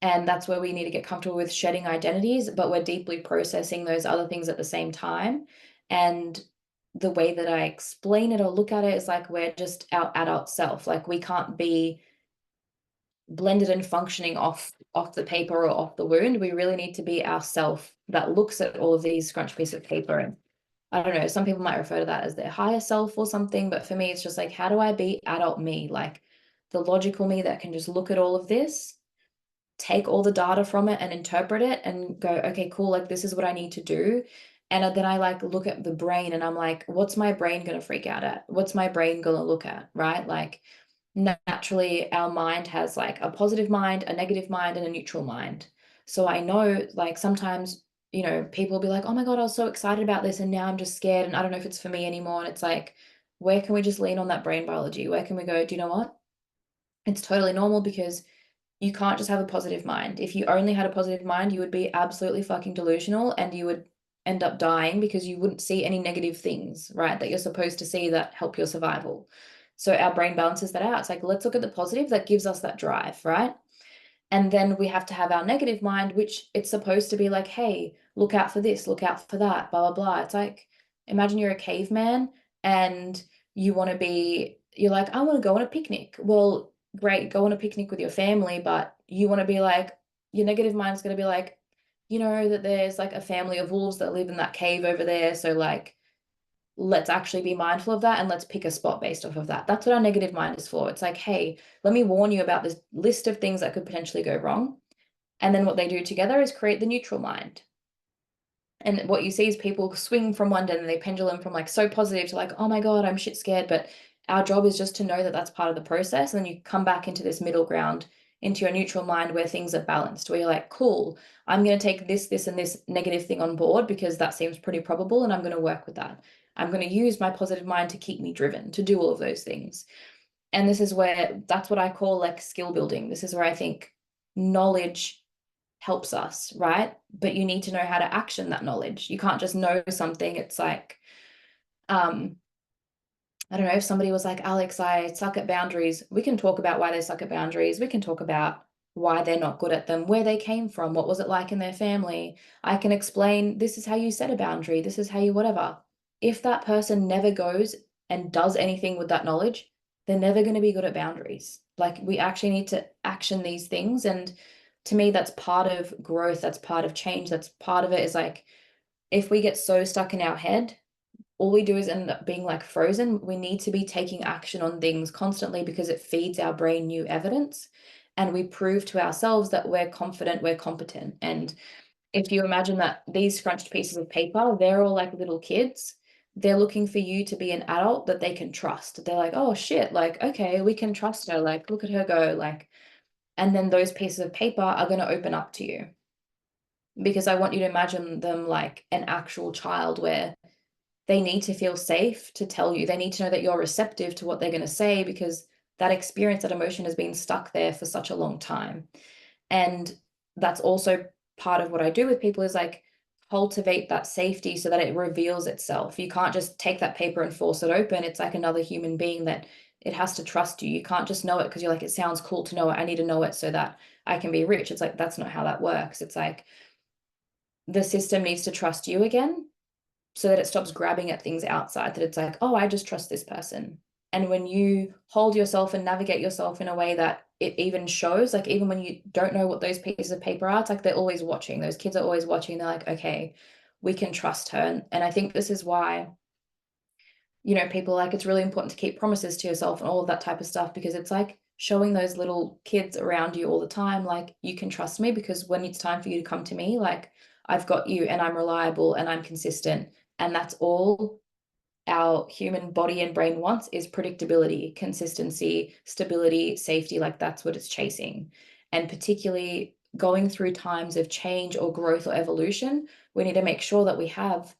A: And that's where we need to get comfortable with shedding identities, but we're deeply processing those other things at the same time. And the way that I explain it or look at it is like we're just our adult self. Like we can't be blended and functioning off the paper or off the wound. We really need to be ourself that looks at all of these scrunch pieces of paper. And I don't know, some people might refer to that as their higher self or something, but for me, it's just like, how do I be adult me? Like the logical me that can just look at all of this, take all the data from it and interpret it and go, okay, cool, like this is what I need to do. And then I like look at the brain and I'm like, what's my brain going to freak out at? What's my brain going to look at? Right? Like naturally our mind has like a positive mind, a negative mind, and a neutral mind. So I know like sometimes, people will be like, oh my God, I was so excited about this and now I'm just scared and I don't know if it's for me anymore. And it's like, where can we just lean on that brain biology? Where can we go, do you know what? It's totally normal, because you can't just have a positive mind. If you only had a positive mind, you would be absolutely fucking delusional and you would end up dying because you wouldn't see any negative things, right? That you're supposed to see that help your survival. So our brain balances that out. It's like, let's look at the positive that gives us that drive, right? And then we have to have our negative mind, which it's supposed to be like, hey, look out for this, look out for that, blah, blah, blah. It's like, imagine you're a caveman and you're like, I want to go on a picnic. Well, great, go on a picnic with your family, but you want to be like, your negative mind's going to be like, you know, that there's like a family of wolves that live in that cave over there. So, like, let's actually be mindful of that and let's pick a spot based off of that. That's what our negative mind is for. It's like, hey, let me warn you about this list of things that could potentially go wrong. And then what they do together is create the neutral mind. And what you see is people swing from one end and they pendulum from like so positive to like, oh my God, I'm shit scared. But our job is just to know that that's part of the process. And then you come back into this middle ground, into your neutral mind where things are balanced, where you're like, cool, I'm going to take this, and this negative thing on board because that seems pretty probable. And I'm going to work with that. I'm going to use my positive mind to keep me driven to do all of those things. And this is where that's what I call like skill building. This is where I think knowledge helps us, right? But you need to know how to action that knowledge. You can't just know something. It's like, I don't know, if somebody was like, Alex, I suck at boundaries. We can talk about why they suck at boundaries. We can talk about why they're not good at them, where they came from, what was it like in their family. I can explain, this is how you set a boundary, this is how you whatever. If that person never goes and does anything with that knowledge, they're never going to be good at boundaries. Like, we actually need to action these things. And to me, that's part of growth, that's part of change, that's part of it is like, if we get so stuck in our head, all we do is end up being like frozen. We need to be taking action on things constantly because it feeds our brain new evidence. And we prove to ourselves that we're confident, we're competent. And if you imagine that these scrunched pieces of paper, they're all like little kids. They're looking for you to be an adult that they can trust. They're like, oh shit, like, okay, we can trust her. Like, look at her go. Like, and then those pieces of paper are going to open up to you because I want you to imagine them like an actual child where they need to feel safe to tell you. They need to know that you're receptive to what they're going to say because that experience, that emotion has been stuck there for such a long time. And that's also part of what I do with people is like cultivate that safety so that it reveals itself. You can't just take that paper and force it open. It's like another human being that it has to trust you. You can't just know it because you're like, it sounds cool to know it. I need to know it so that I can be rich. It's like, that's not how that works. It's like the system needs to trust you again so that it stops grabbing at things outside, that it's like, oh, I just trust this person. And when you hold yourself and navigate yourself in a way that it even shows, like even when you don't know what those pieces of paper are, it's like they're always watching. Those kids are always watching. They're like, okay, we can trust her. And I think this is why, you know, people like it's really important to keep promises to yourself and all of that type of stuff because it's like showing those little kids around you all the time, like, you can trust me because when it's time for you to come to me, like, I've got you and I'm reliable and I'm consistent. And that's all our human body and brain wants is predictability, consistency, stability, safety. Like, that's what it's chasing. And particularly going through times of change or growth or evolution, we need to make sure that we have,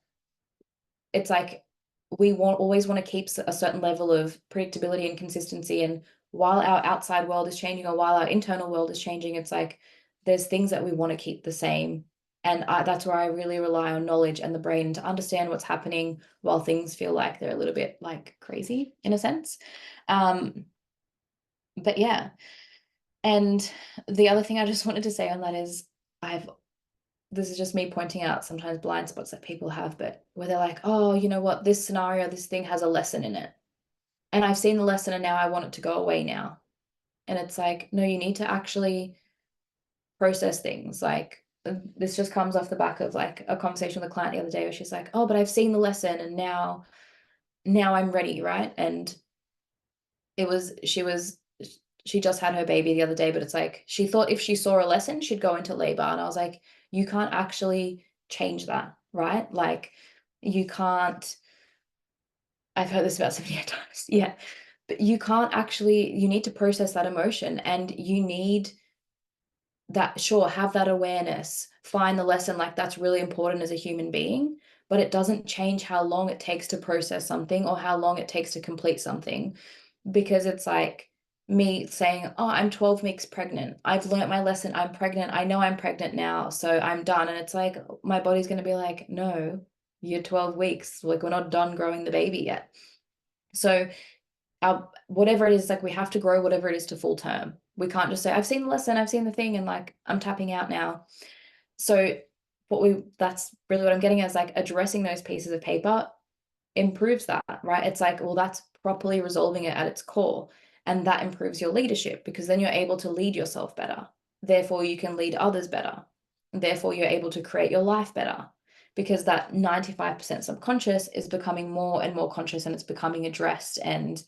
A: it's like always want to keep a certain level of predictability and consistency. And while our outside world is changing or while our internal world is changing, it's like there's things that we want to keep the same. And that's where I really rely on knowledge and the brain to understand what's happening while things feel like they're a little bit like crazy in a sense. But yeah. And the other thing I just wanted to say on that is this is just me pointing out sometimes blind spots that people have, but where they're like, oh, you know what, this scenario, this thing has a lesson in it. And I've seen the lesson and now I want it to go away now. And it's like, no, you need to actually process things. Like, this just comes off the back of like a conversation with a client the other day where she's like, oh, but I've seen the lesson and now I'm ready, right? And she just had her baby the other day, but it's like she thought if she saw a lesson, she'd go into labor. And I was like, you can't actually change that, right? Like, you can't, I've heard this about 78 times. Yeah. But you can't actually, you need to process that emotion and you need that, sure, have that awareness, find the lesson, like that's really important as a human being, but it doesn't change how long it takes to process something or how long it takes to complete something. Because it's like me saying, oh, I'm 12 weeks pregnant. I've learnt my lesson. I'm pregnant. I know I'm pregnant now. So I'm done. And it's like, my body's going to be like, no, you're 12 weeks. Like, we're not done growing the baby yet. So our whatever it is, like we have to grow whatever it is to full term. We can't just say, I've seen the lesson, I've seen the thing, and like I'm tapping out now. So that's really what I'm getting at, is like addressing those pieces of paper improves that, right? It's like, well, that's properly resolving it at its core. And that improves your leadership, because then you're able to lead yourself better. Therefore, you can lead others better. Therefore, you're able to create your life better, because that 95% subconscious is becoming more and more conscious, and it's becoming addressed, and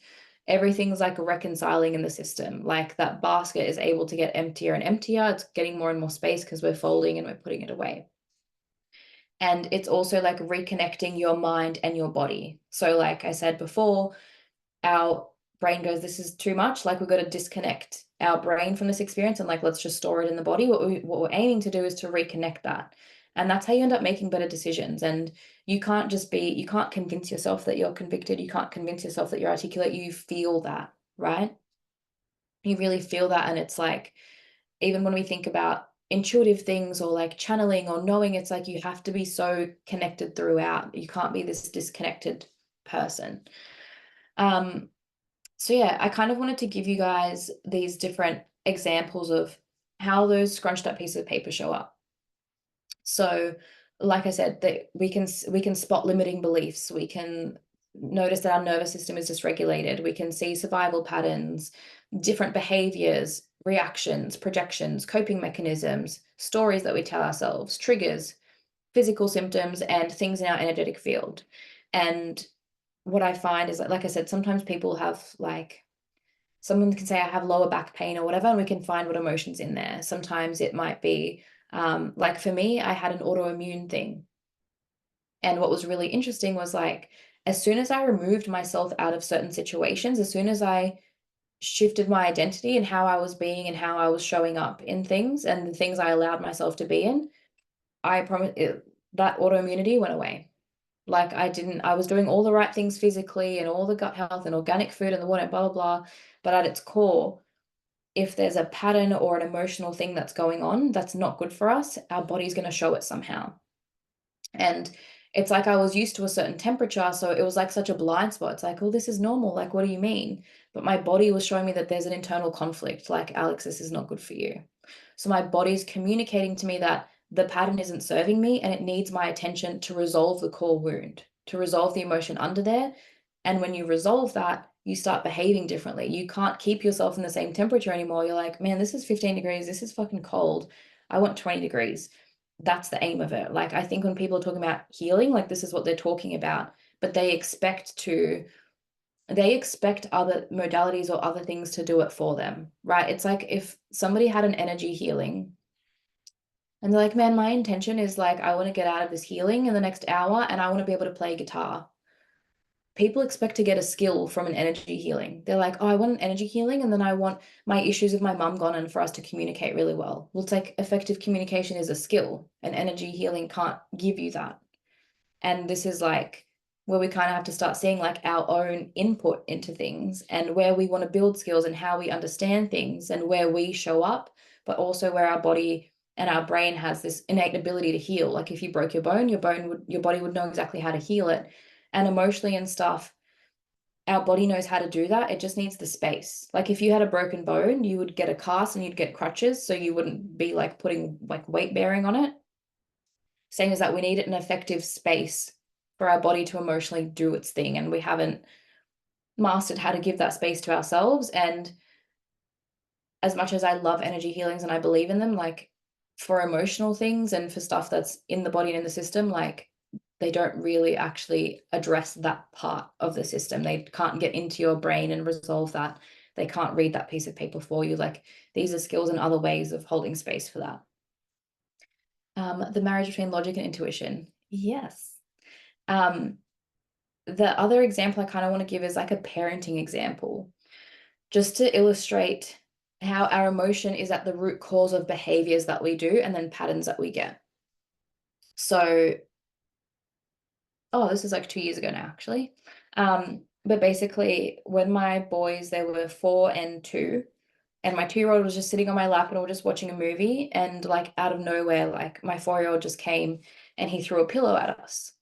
A: everything's like reconciling in the system. Like that basket is able to get emptier and emptier. It's getting more and more space because we're folding and we're putting it away. And it's also like reconnecting your mind and your body. So like I said before, our brain goes, this is too much. Like we've got to disconnect our brain from this experience, and like, let's just store it in the body. What we're aiming to do is to reconnect that. And that's how you end up making better decisions. And you can't convince yourself that you're convicted. You can't convince yourself that you're articulate. You feel that, right? You really feel that. And it's like, even when we think about intuitive things or like channeling or knowing, it's like you have to be so connected throughout. You can't be this disconnected person. So yeah, I kind of wanted to give you guys these different examples of how those scrunched up pieces of paper show up. So like I said, that we can spot limiting beliefs. We can notice that our nervous system is dysregulated. We can see survival patterns, different behaviors, reactions, projections, coping mechanisms, stories that we tell ourselves, triggers, physical symptoms, and things in our energetic field. And what I find is that, like I said, sometimes people have like, someone can say, I have lower back pain or whatever, and we can find what emotion's in there. Sometimes it might be, like for me, I had an autoimmune thing. And what was really interesting was like, as soon as I removed myself out of certain situations, as soon as I shifted my identity and how I was being and how I was showing up in things and the things I allowed myself to be in, I promise that autoimmunity went away. Like I was doing all the right things physically and all the gut health and organic food and the water, blah, blah, blah. But at its core, if there's a pattern or an emotional thing that's going on that's not good for us, our body's going to show it somehow. And it's like I was used to a certain temperature, so it was like such a blind spot. It's like, oh, this is normal. Like, what do you mean? But my body was showing me that there's an internal conflict. Like, Alex, this is not good for you. So my body's communicating to me that the pattern isn't serving me and it needs my attention to resolve the core wound, to resolve the emotion under there. And when you resolve that, you start behaving differently. You can't keep yourself in the same temperature anymore. You're like, man, this is 15 degrees. This is fucking cold. I want 20 degrees. That's the aim of it. Like, I think when people are talking about healing, like this is what they're talking about, but they expect other modalities or other things to do it for them, right? It's like if somebody had an energy healing and they're like, man, my intention is like, I want to get out of this healing in the next hour and I want to be able to play guitar. People expect to get a skill from an energy healing. They're like, oh, I want an energy healing, and then I want my issues with my mum gone and for us to communicate really well. Well, it's like effective communication is a skill, and energy healing can't give you that. And this is like where we kind of have to start seeing like our own input into things and where we want to build skills and how we understand things and where we show up, but also where our body and our brain has this innate ability to heal. Like if you broke your bone, your body would know exactly how to heal it. And emotionally and stuff, our body knows how to do that. It just needs the space. Like if you had a broken bone, you would get a cast and you'd get crutches, so you wouldn't be like putting like weight bearing on it. Same as that, we need an effective space for our body to emotionally do its thing, and we haven't mastered how to give that space to ourselves. And as much as I love energy healings and I believe in them, like for emotional things and for stuff that's in the body and in the system, like they don't really actually address that part of the system. They can't get into your brain and resolve that. They can't read that piece of paper for you. Like these are skills and other ways of holding space for that. The marriage between logic and intuition. Yes. The other example I kind of want to give is like a parenting example, just to illustrate how our emotion is at the root cause of behaviors that we do and then patterns that we get. So, oh, this is like 2 years ago now, actually. But basically, when my boys, they were 4 and 2, and my 2-year-old was just sitting on my lap and we were just watching a movie, and like out of nowhere, like my 4-year-old just came and he threw a pillow at us.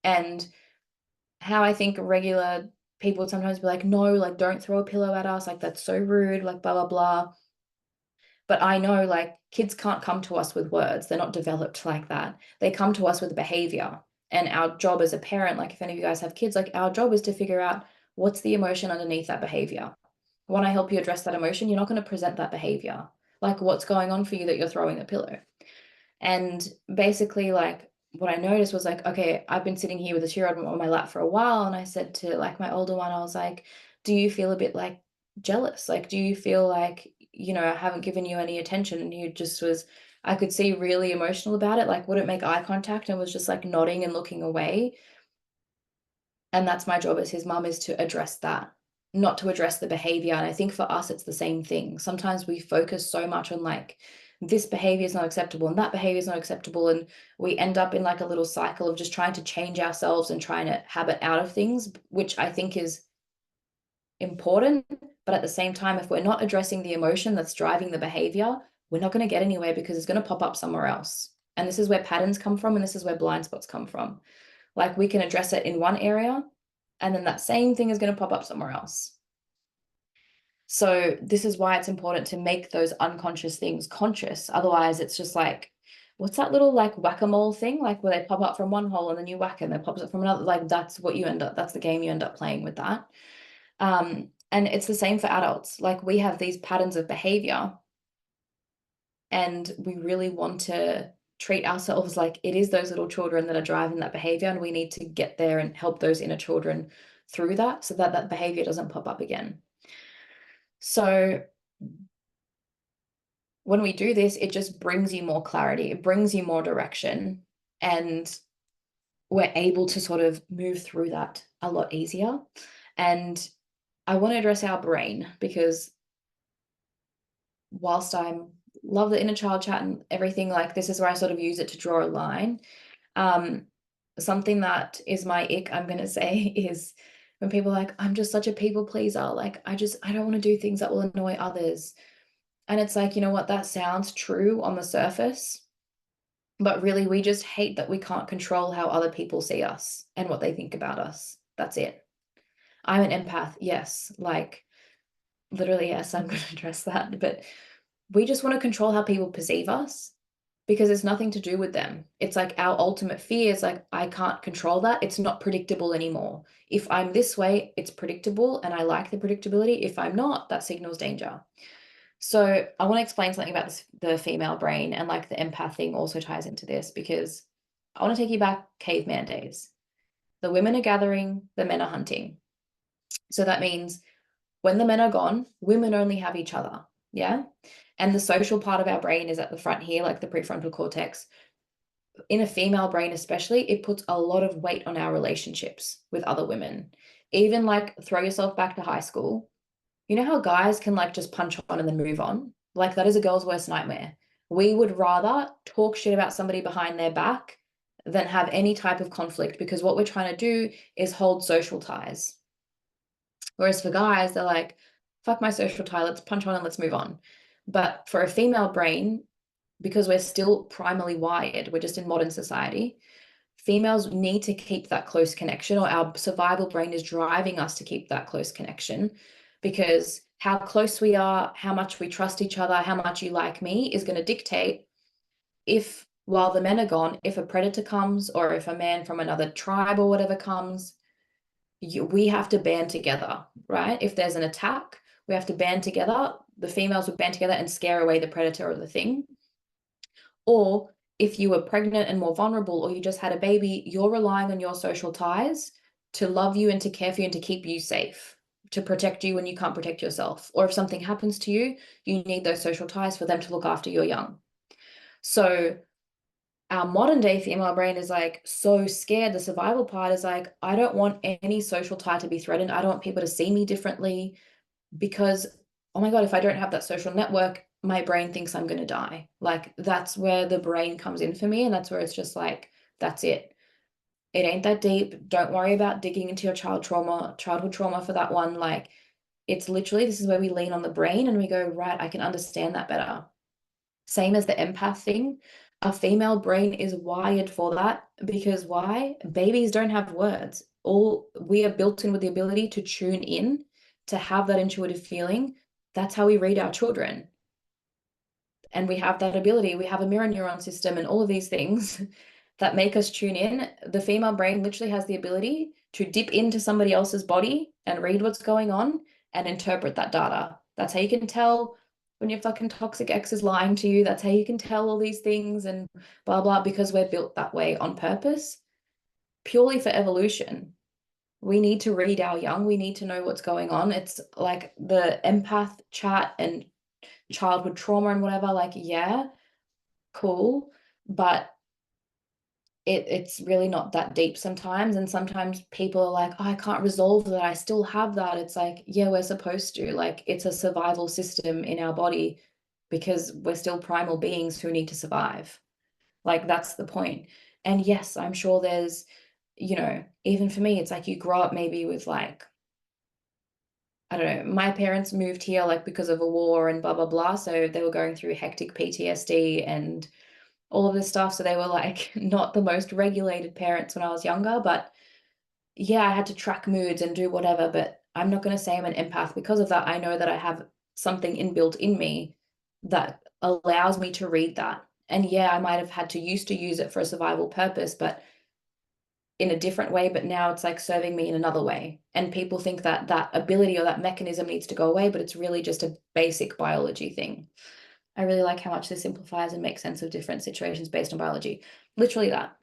A: And how I think regular people would sometimes be like, no, like don't throw a pillow at us, like that's so rude, like blah blah blah. But I know like kids can't come to us with words. They're not developed like that. They come to us with behavior. And our job as a parent, like if any of you guys have kids, like our job is to figure out what's the emotion underneath that behavior. When I help you address that emotion, you're not going to present that behavior. Like what's going on for you that you're throwing a pillow. And basically, like what I noticed was like, okay, I've been sitting here with a 2-year-old on my lap for a while. And I said to like my older one, I was like, do you feel a bit like jealous? Like, do you feel like, I haven't given you any attention? And he just was, I could see really emotional about it, like wouldn't make eye contact and was just like nodding and looking away. And that's my job as his mum, is to address that, not to address the behavior. And I think for us, it's the same thing. Sometimes we focus so much on like, this behavior is not acceptable and that behavior is not acceptable. And we end up in like a little cycle of just trying to change ourselves and trying to habit out of things, which I think is important. But at the same time, if we're not addressing the emotion that's driving the behavior, we're not going to get anywhere because it's going to pop up somewhere else. And this is where patterns come from. And this is where blind spots come from. Like we can address it in one area, and then that same thing is going to pop up somewhere else. So this is why it's important to make those unconscious things conscious. Otherwise, it's just like, what's that little like whack-a-mole thing? Like where they pop up from one hole and then you whack and then pops up from another. Like that's what you end up, that's the game you end up playing with that. And it's the same for adults. Like we have these patterns of behavior and we really want to treat ourselves like it is those little children that are driving that behavior, and we need to get there and help those inner children through that so that that behavior doesn't pop up again. So when we do this, it just brings you more clarity, it brings you more direction, and we're able to sort of move through that a lot easier. And I want to address our brain because whilst I love the inner child chat and everything, like this is where I sort of use it to draw a line. Something that is my ick, I'm going to say, is when people are like, I'm just such a people pleaser. Like, I don't want to do things that will annoy others. And it's like, you know what, that sounds true on the surface, but really we just hate that we can't control how other people see us and what they think about us. That's it. I'm an empath. Yes. Like literally, yes, I'm going to address that, but we just want to control how people perceive us because it's nothing to do with them. It's like our ultimate fear is like, I can't control that. It's not predictable anymore. If I'm this way, it's predictable and I like the predictability. If I'm not, that signals danger. So I want to explain something about this, the female brain, and like the empath thing also ties into this because I want to take you back caveman days. The women are gathering, the men are hunting. So that means when the men are gone, women only have each other. Yeah. And the social part of our brain is at the front here, like the prefrontal cortex. In a female brain, especially, it puts a lot of weight on our relationships with other women. Even like throw yourself back to high school. You know how guys can like just punch on and then move on? Like that is a girl's worst nightmare. We would rather talk shit about somebody behind their back than have any type of conflict because what we're trying to do is hold social ties. Whereas for guys, they're like, fuck my social tie, let's punch on and let's move on. But for a female brain, because we're still primarily wired, we're just in modern society, females need to keep that close connection, or our survival brain is driving us to keep that close connection, because how close we are, how much we trust each other, how much you like me is going to dictate if, while the men are gone, if a predator comes or if a man from another tribe or whatever comes, we have to band together, right? If there's an attack, we have to band together. The females would band together and scare away the predator or the thing. Or if you were pregnant and more vulnerable, or you just had a baby, you're relying on your social ties to love you and to care for you and to keep you safe, to protect you when you can't protect yourself. Or if something happens to you, you need those social ties for them to look after your young. So our modern day female brain is like so scared. The survival part is like, I don't want any social tie to be threatened. I don't want people to see me differently because, oh my God, if I don't have that social network, my brain thinks I'm going to die. Like that's where the brain comes in for me. And that's where it's just like, that's it. It ain't that deep. Don't worry about digging into your childhood trauma for that one. Like it's literally, this is where we lean on the brain and we go, right, I can understand that better. Same as the empath thing. A female brain is wired for that because why? Babies don't have words. All we are built in with the ability to tune in, to have that intuitive feeling. That's how we read our children. And we have that ability. We have a mirror neuron system and all of these things that make us tune in. The female brain literally has the ability to dip into somebody else's body and read what's going on and interpret that data. That's how you can tell when your fucking toxic ex is lying to you. That's how you can tell all these things and blah, blah, because we're built that way on purpose, purely for evolution. We need to read our young. We need to know what's going on. It's like the empath chat and childhood trauma and whatever, like, yeah, cool, but it's really not that deep sometimes. And sometimes people are like, oh, I can't resolve that, I still have that. It's like, yeah, we're supposed to, like, it's a survival system in our body because we're still primal beings who need to survive. Like, that's the point. And yes, I'm sure there's, you know, even for me, it's like you grow up maybe with like, I don't know, my parents moved here like because of a war and blah, blah, blah. So they were going through hectic PTSD and all of this stuff. So they were like not the most regulated parents when I was younger. But yeah, I had to track moods and do whatever. But I'm not going to say I'm an empath because of that. I know that I have something inbuilt in me that allows me to read that. And yeah, I might have had to used to use it for a survival purpose, but in a different way, but now it's like serving me in another way. And people think that that ability or that mechanism needs to go away, but it's really just a basic biology thing. I really like how much this simplifies and makes sense of different situations based on biology. Literally that.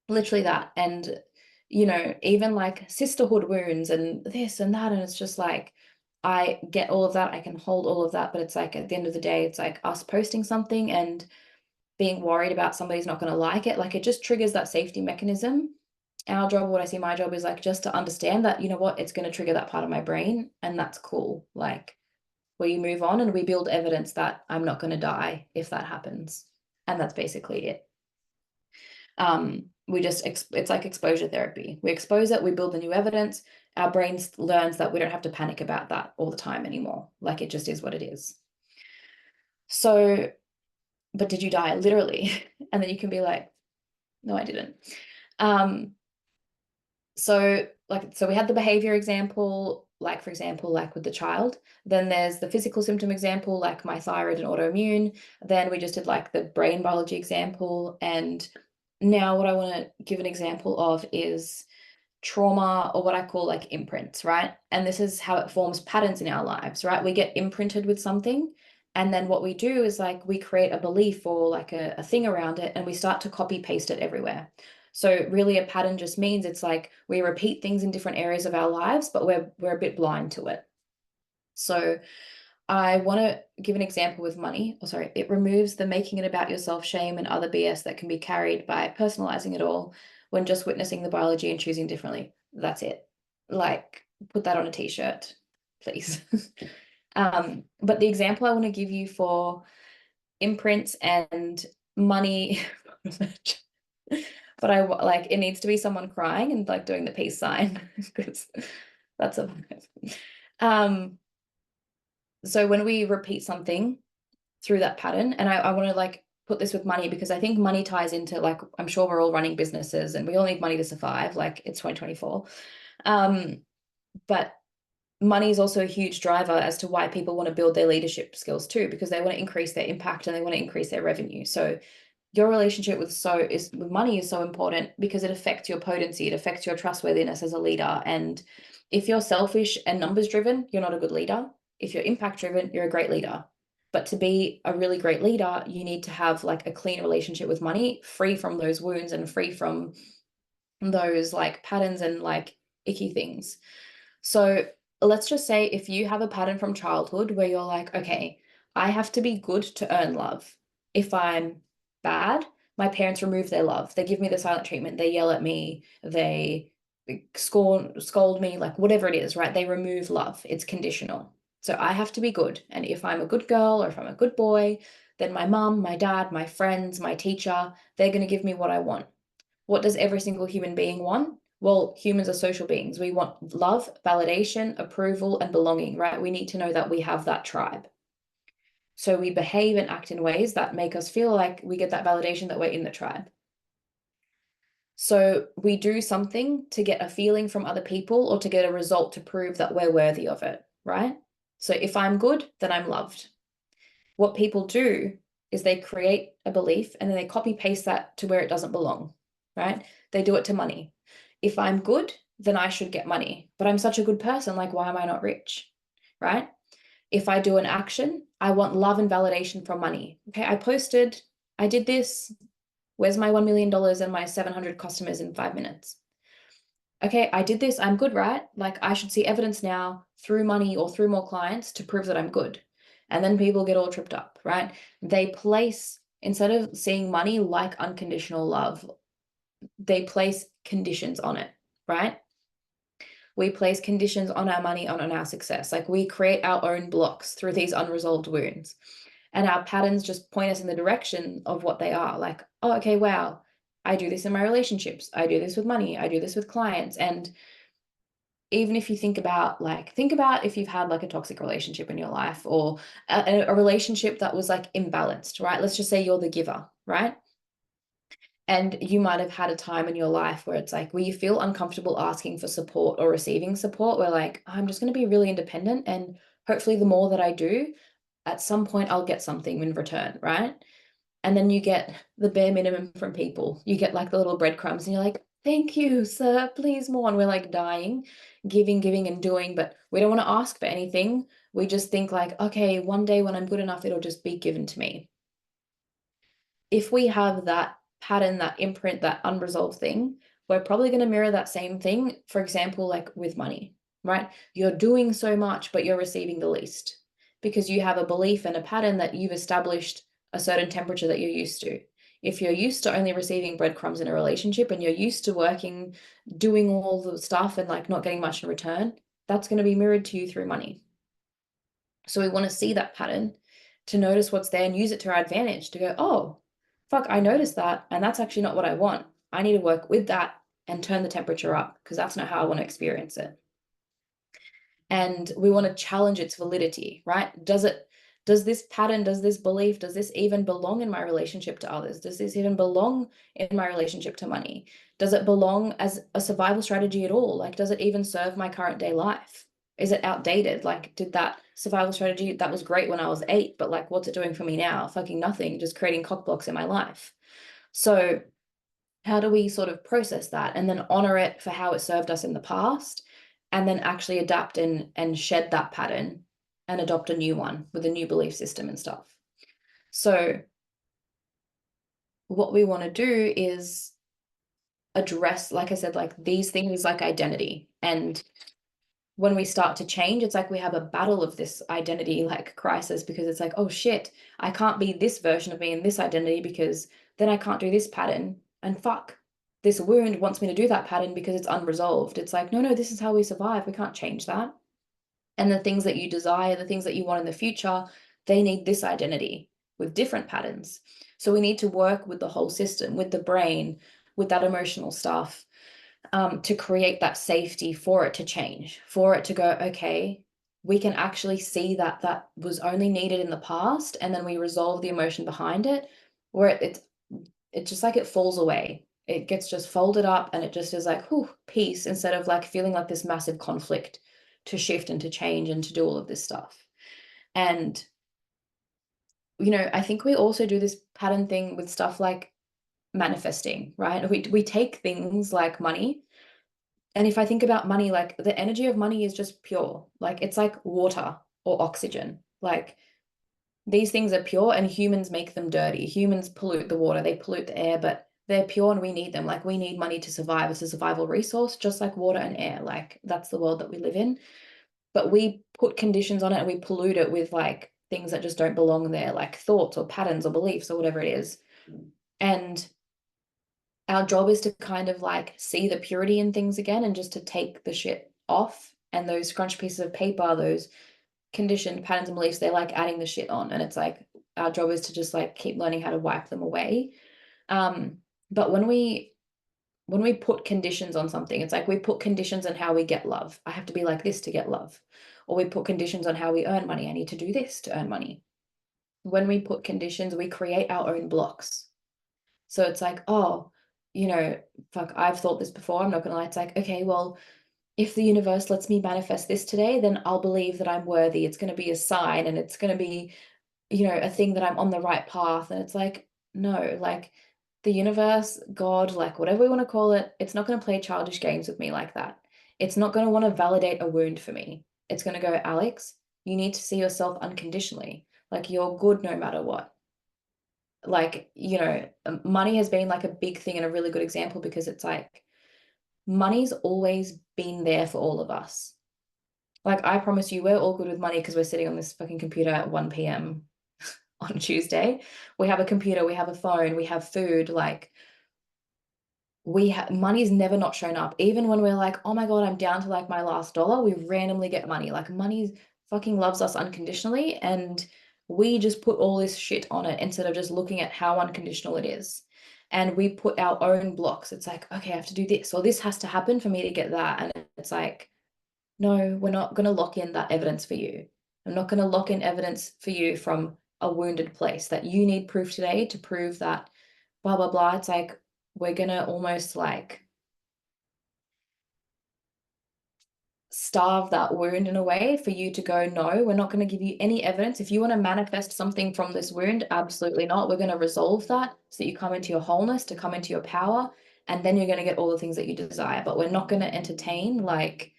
A: Literally that. And, you know, even like sisterhood wounds and this and that. And it's just like, I get all of that. I can hold all of that. But it's like at the end of the day, it's like us posting something and being worried about somebody's not going to like it. Like it just triggers that safety mechanism. Our job, what I see my job is like just to understand that, you know what, it's going to trigger that part of my brain. And that's cool. Like, we move on and we build evidence that I'm not going to die if that happens. And that's basically it. We just, it's like exposure therapy. We expose it, we build the new evidence. Our brains learns that we don't have to panic about that all the time anymore. Like it just is what it is. So, but did you die? Literally. And then you can be like, no, I didn't. So we had the behavior example, like for example, like with the child. Then there's the physical symptom example, like my thyroid and autoimmune. Then we just did like the brain biology example. And now what I want to give an example of is trauma, or what I call like imprints, right? And this is how it forms patterns in our lives, right? We get imprinted with something. And then what we do is like we create a belief or like a thing around it, and we start to copy paste it everywhere. So really a pattern just means it's like we repeat things in different areas of our lives, but we're a bit blind to it. So I want to give an example with money. Oh, sorry, it removes the making it about yourself shame and other BS that can be carried by personalizing it all when just witnessing the biology and choosing differently. That's it. Like, put that on a t-shirt, please. But the example I want to give you for imprints and money, but I like it needs to be someone crying and like doing the peace sign because that's a so when we repeat something through that pattern, and I want to like put this with money because I think money ties into like, I'm sure we're all running businesses and we all need money to survive, like it's 2024. But money is also a huge driver as to why people want to build their leadership skills too, because they want to increase their impact and they want to increase their revenue. So your relationship with money is so important because it affects your potency, it affects your trustworthiness as a leader. And if you're selfish and numbers driven, you're not a good leader. If you're impact driven, you're a great leader. But to be a really great leader, you need to have like a clean relationship with money, free from those wounds and free from those like patterns and like icky things. So let's just say if you have a pattern from childhood where you're like, okay, I have to be good to earn love. If I'm bad, my parents remove their love. They give me the silent treatment. They yell at me. They scold me, like whatever it is, right? They remove love. It's conditional. So I have to be good. And if I'm a good girl or if I'm a good boy, then my mum, my dad, my friends, my teacher, they're going to give me what I want. What does every single human being want? Well, humans are social beings. We want love, validation, approval, and belonging, right? We need to know that we have that tribe. So we behave and act in ways that make us feel like we get that validation that we're in the tribe. So we do something to get a feeling from other people or to get a result to prove that we're worthy of it, right? So if I'm good, then I'm loved. What people do is they create a belief and then they copy paste that to where it doesn't belong, right? They do it to money. If I'm good, then I should get money. But I'm such a good person, like, why am I not rich, right? If I do an action, I want love and validation from money. Okay, I did this. Where's my $1 million and my 700 customers in 5 minutes? Okay, I did this. I'm good, right? Like, I should see evidence now through money or through more clients to prove that I'm good. And then people get all tripped up, right? They place, instead of seeing money like unconditional love, they place conditions on it, right? We place conditions on our money and on our success. Like, we create our own blocks through these unresolved wounds. And our patterns just point us in the direction of what they are. Like, oh, okay, wow, I do this in my relationships. I do this with money. I do this with clients. And even if you think about if you've had like a toxic relationship in your life, or a relationship that was like imbalanced, right? Let's just say you're the giver, right? And you might have had a time in your life where it's like, where you feel uncomfortable asking for support or receiving support, where like, I'm just going to be really independent. And hopefully, the more that I do, at some point, I'll get something in return, right? And then you get the bare minimum from people. You get like the little breadcrumbs, and you're like, thank you, sir, please more. And we're like dying, giving, and doing, but we don't want to ask for anything. We just think like, okay, one day when I'm good enough, it'll just be given to me. If we have that pattern, that imprint, that unresolved thing, we're probably going to mirror that same thing. For example, like with money, right? You're doing so much, but you're receiving the least because you have a belief and a pattern that you've established a certain temperature that you're used to. If you're used to only receiving breadcrumbs in a relationship and you're used to working, doing all the stuff and like not getting much in return, that's going to be mirrored to you through money. So we want to see that pattern to notice what's there and use it to our advantage to go, oh, fuck, I noticed that. And that's actually not what I want. I need to work with that and turn the temperature up because that's not how I want to experience it. And we want to challenge its validity, right? Does this pattern, does this belief, does this even belong in my relationship to others? Does this even belong in my relationship to money? Does it belong as a survival strategy at all? Like, does it even serve my current day life? Is it outdated? Like, did that survival strategy that was great when I was 8, but like, what's it doing for me now? Fucking nothing, just creating cock blocks in my life. So, how do we sort of process that and then honor it for how it served us in the past, and then actually adapt and shed that pattern and adopt a new one with a new belief system and stuff? So, what we want to do is address, like I said, like these things like identity. And when we start to change, it's like we have a battle of this identity like crisis because it's like, oh shit, I can't be this version of me in this identity because then I can't do this pattern. And fuck, this wound wants me to do that pattern because it's unresolved. It's like, no, this is how we survive. We can't change that. And the things that you desire, the things that you want in the future, they need this identity with different patterns. So we need to work with the whole system, with the brain, with that emotional stuff, to create that safety for it to change, for it to go, okay, we can actually see that that was only needed in the past, and then we resolve the emotion behind it, where it's just like it falls away. It gets just folded up and it just is like, whew, peace, instead of like feeling like this massive conflict to shift and to change and to do all of this stuff. And, I think we also do this pattern thing with stuff like manifesting, right? We take things like money. And if I think about money, like the energy of money is just pure. Like it's like water or oxygen. Like these things are pure and humans make them dirty. Humans pollute the water, they pollute the air, but they're pure and we need them. Like we need money to survive. It's a survival resource, just like water and air. Like that's the world that we live in. But we put conditions on it and we pollute it with like things that just don't belong there, like thoughts or patterns or beliefs or whatever it is. And our job is to kind of like see the purity in things again and just to take the shit off. And those scrunch pieces of paper, those conditioned patterns and beliefs, they're like adding the shit on. And it's like our job is to just like keep learning how to wipe them away. But when we put conditions on something, it's like we put conditions on how we get love. I have to be like this to get love. Or we put conditions on how we earn money. I need to do this to earn money. when we put conditions, we create our own blocks. So it's like, oh, you know, fuck, I've thought this before. I'm not gonna lie. It's like, okay, well, if the universe lets me manifest this today, then I'll believe that I'm worthy. It's going to be a sign and it's going to be, you know, a thing that I'm on the right path. And it's like, no, like the universe, God, like whatever we want to call it, it's not going to play childish games with me like that. It's not going to want to validate a wound for me. It's going to go, Alex, you need to see yourself unconditionally. Like you're good no matter what. Like, you know, money has been like a big thing and a really good example because it's like, money's always been there for all of us. Like, I promise you, we're all good with money because we're sitting on this fucking computer at 1 p.m. on Tuesday. We have a computer, we have a phone, we have food. Like, we have money's never not shown up. Even when we're like, oh my God, I'm down to like my last dollar, we randomly get money. Like, money fucking loves us unconditionally. And we just put all this shit on it instead of just looking at how unconditional it is. And we put our own blocks. It's like, okay, I have to do this, or this has to happen for me to get that. And it's like, no, we're not going to lock in that evidence for you. I'm not going to lock in evidence for you from a wounded place that you need proof today to prove that blah, blah, blah. It's like, we're going to almost like starve that wound in a way for you to go, no, we're not going to give you any evidence. If you want to manifest something from this wound, absolutely not. We're going to resolve that so that you come into your wholeness, to come into your power, and then you're going to get all the things that you desire. But we're not going to entertain like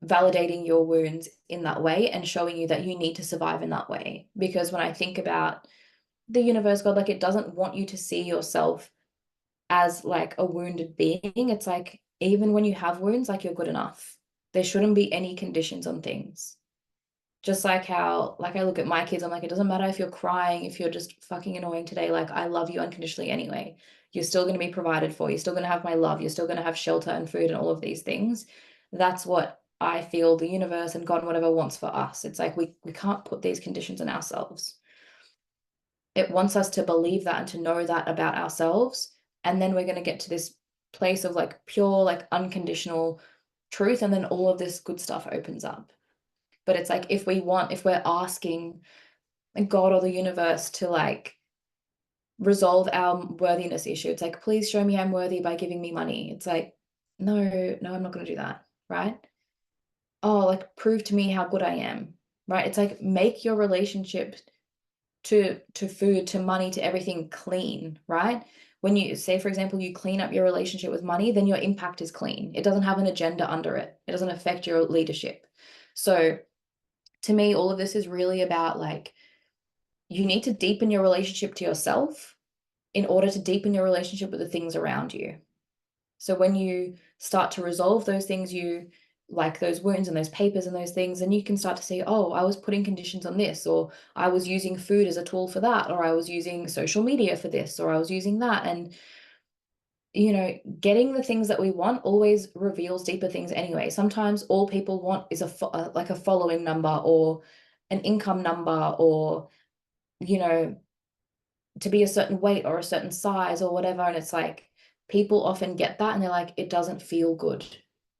A: validating your wounds in that way and showing you that you need to survive in that way. Because when I think about the universe, God, like it doesn't want you to see yourself as like a wounded being. It's like, even when you have wounds, like you're good enough. There shouldn't be any conditions on things. Just like how, like I look at my kids, I'm like, it doesn't matter if you're crying, if you're just fucking annoying today, like I love you unconditionally anyway. You're still going to be provided for. You're still going to have my love. You're still going to have shelter and food and all of these things. That's what I feel the universe and God, whatever wants for us. It's like we can't put these conditions on ourselves. It wants us to believe that and to know that about ourselves. And then we're going to get to this place of like pure, like unconditional truth. And then all of this good stuff opens up. But it's like, if we're asking God or the universe to like resolve our worthiness issue, it's like, please show me I'm worthy by giving me money. It's like, no, I'm not going to do that. Right. Oh, like prove to me how good I am. Right. It's like, make your relationship to food, to money, to everything clean, right? When you say, for example, you clean up your relationship with money, then your impact is clean. It doesn't have an agenda under it. It doesn't affect your leadership. So to me, all of this is really about like, you need to deepen your relationship to yourself in order to deepen your relationship with the things around you. So when you start to resolve those things, you like those wounds and those papers and those things, and you can start to see, oh, I was putting conditions on this, or I was using food as a tool for that, or I was using social media for this, or I was using that. And, you know, getting the things that we want always reveals deeper things anyway. Sometimes all people want is like a following number or an income number, or, you know, to be a certain weight or a certain size or whatever. And it's like, people often get that and they're like, it doesn't feel good.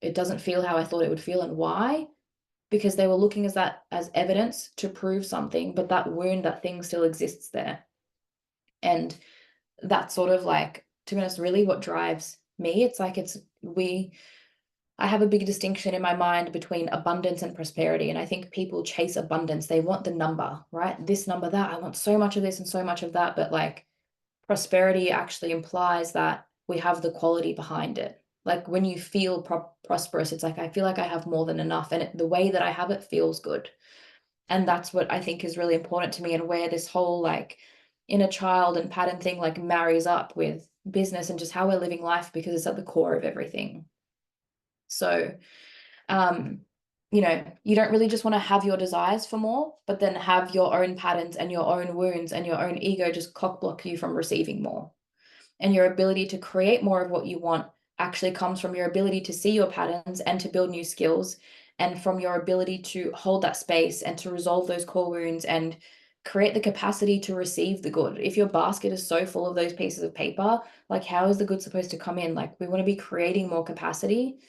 A: It doesn't feel how I thought it would feel. And why? Because they were looking as that as evidence to prove something, but that wound, that thing still exists there. And that's sort of like, to be honest, really what drives me. It's like I have a big distinction in my mind between abundance and prosperity. And I think people chase abundance. They want the number, right? This number, that. I want so much of this and so much of that. But like, prosperity actually implies that we have the quality behind it. Like when you feel prosperous, it's like, I feel like I have more than enough. And the way that I have it feels good. And that's what I think is really important to me, and where this whole like inner child and pattern thing like marries up with business and just how we're living life, because it's at the core of everything. So, um, you know, you don't really just want to have your desires for more, but then have your own patterns and your own wounds and your own ego just cock block you from receiving more. And your ability to create more of what you want actually comes from your ability to see your patterns and to build new skills, and from your ability to hold that space and to resolve those core wounds and create the capacity to receive the good. If your basket is so full of those pieces of paper, like how is the good supposed to come in? Like we want to be creating more capacity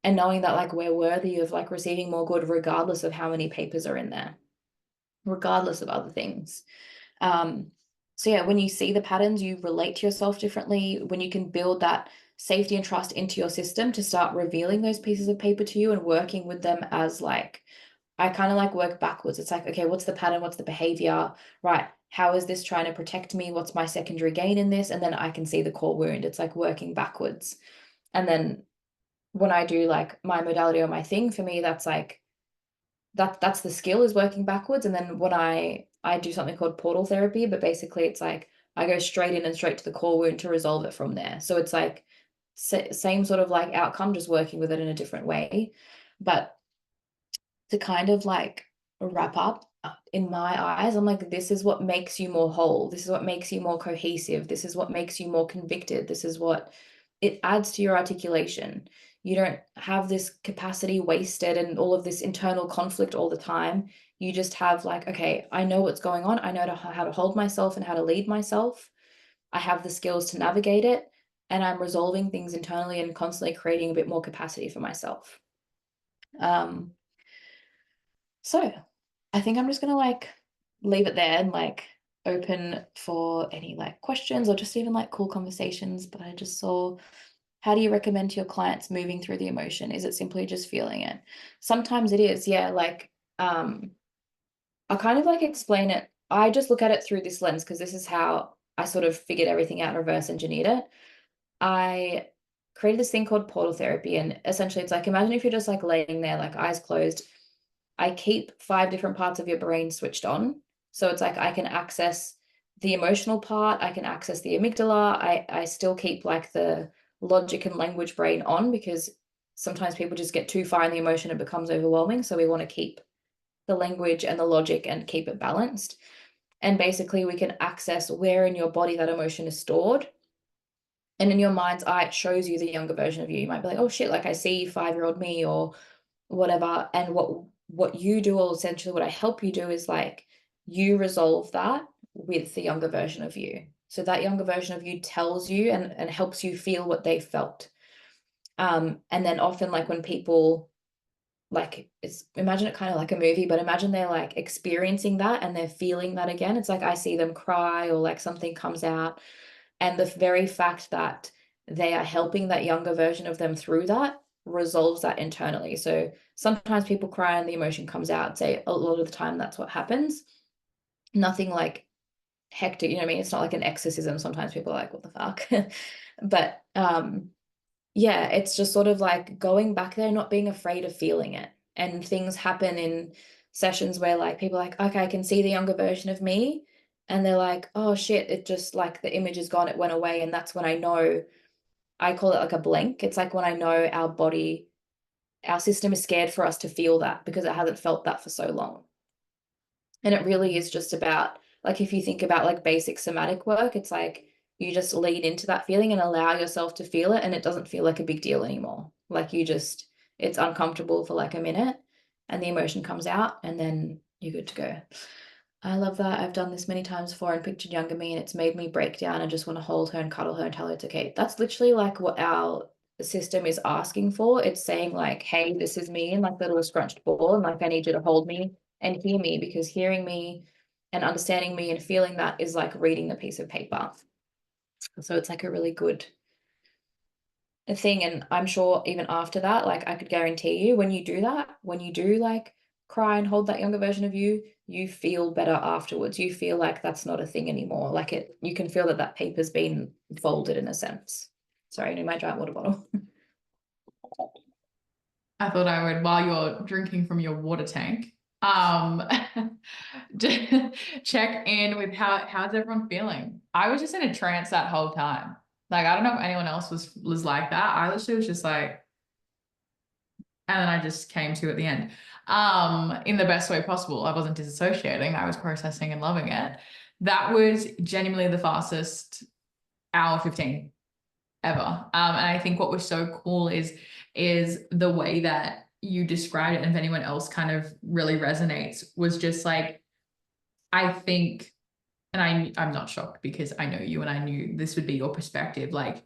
A: and knowing that like we're worthy of like receiving more good regardless of how many papers are in there. regardless of other things. So yeah, when you see the patterns, you relate to yourself differently. When you can build that safety and trust into your system to start revealing those pieces of paper to you and working with them as like, I kind of like work backwards. It's like, okay, what's the pattern? What's the behavior? Right. How is this trying to protect me? What's my secondary gain in this? And then I can see the core wound. It's like working backwards. And then when I do like my modality or my thing, for me, that's like, that's the skill, is working backwards. And then when I do something called portal therapy, but basically it's like I go straight in and straight to the core wound to resolve it from there. So it's like same sort of like outcome, just working with it in a different way. But to kind of like wrap up, in my eyes, I'm like, this is what makes you more whole. This is what makes you more cohesive. This is what makes you more convicted. This is what it adds to your articulation. You don't have this capacity wasted and all of this internal conflict all the time. You just have like, okay, I know what's going on. I know how to hold myself and how to lead myself. I have the skills to navigate it, and I'm resolving things internally and constantly creating a bit more capacity for myself. So I think I'm just gonna like leave it there and like open for any like questions or just even like cool conversations. But I just saw, how do you recommend to your clients moving through the emotion? Is it simply just feeling it? Sometimes it is, yeah. Like I kind of like explain it. I just look at it through this lens because this is how I sort of figured everything out and reverse engineered it. I created this thing called portal therapy, and essentially it's like, imagine if you're just like laying there, like eyes closed. I keep 5 different parts of your brain switched on. So it's like I can access the emotional part, I can access the amygdala. I still keep like the logic and language brain on, because sometimes people just get too far in the emotion, it becomes overwhelming. So we want to keep the language and the logic and keep it balanced. And basically we can access where in your body that emotion is stored. And in your mind's eye, it shows you the younger version of you. You might be like, oh shit, like I see 5-year-old me or whatever. And what you do, or essentially what I help you do, is like you resolve that with the younger version of you. So that younger version of you tells you and helps you feel what they felt. And then often like when people, like, it's, imagine it kind of like a movie, but imagine they're like experiencing that and they're feeling that again. It's like I see them cry or like something comes out, and the very fact that they are helping that younger version of them through that resolves that internally. So sometimes people cry and the emotion comes out. Say a lot of the time that's what happens. Nothing like hectic, you know what I mean? It's not like an exorcism. Sometimes people are like, what the fuck? But yeah, it's just sort of like going back there, not being afraid of feeling it. And things happen in sessions where like people are like, okay, I can see the younger version of me. And they're like, oh shit, it just like the image is gone, it went away. And that's when I know, I call it like a blank. It's like when I know our body, our system is scared for us to feel that because it hasn't felt that for so long. And it really is just about, like, if you think about like basic somatic work, it's like you just lean into that feeling and allow yourself to feel it, and it doesn't feel like a big deal anymore. Like you just, it's uncomfortable for like a minute and the emotion comes out and then you're good to go. I love that. I've done this many times before and pictured younger me, and it's made me break down and just want to hold her and cuddle her and tell her it's okay. That's literally like what our system is asking for. It's saying like, hey, this is me in like little scrunched ball, and like I need you to hold me and hear me, because hearing me and understanding me and feeling that is like reading a piece of paper. So it's like a really good thing. And I'm sure even after that, like I could guarantee you, when you do that, when you do like cry and hold that younger version of you, you feel better afterwards. You feel like that's not a thing anymore. Like it, you can feel that that paper's been folded in a sense. Sorry, I need my giant water bottle.
B: I thought I would, while you're drinking from your water tank, check in with how's everyone feeling. I was just in a trance that whole time. Like, I don't know if anyone else was like that. I literally was just like, and then I just came to at the end. In the best way possible. I wasn't disassociating, I was processing and loving it. That was genuinely the fastest hour 15 ever. And I think what was so cool is the way that you described it, and if anyone else kind of really resonates, was just like, I think, and I'm not shocked because I know you and I knew this would be your perspective, like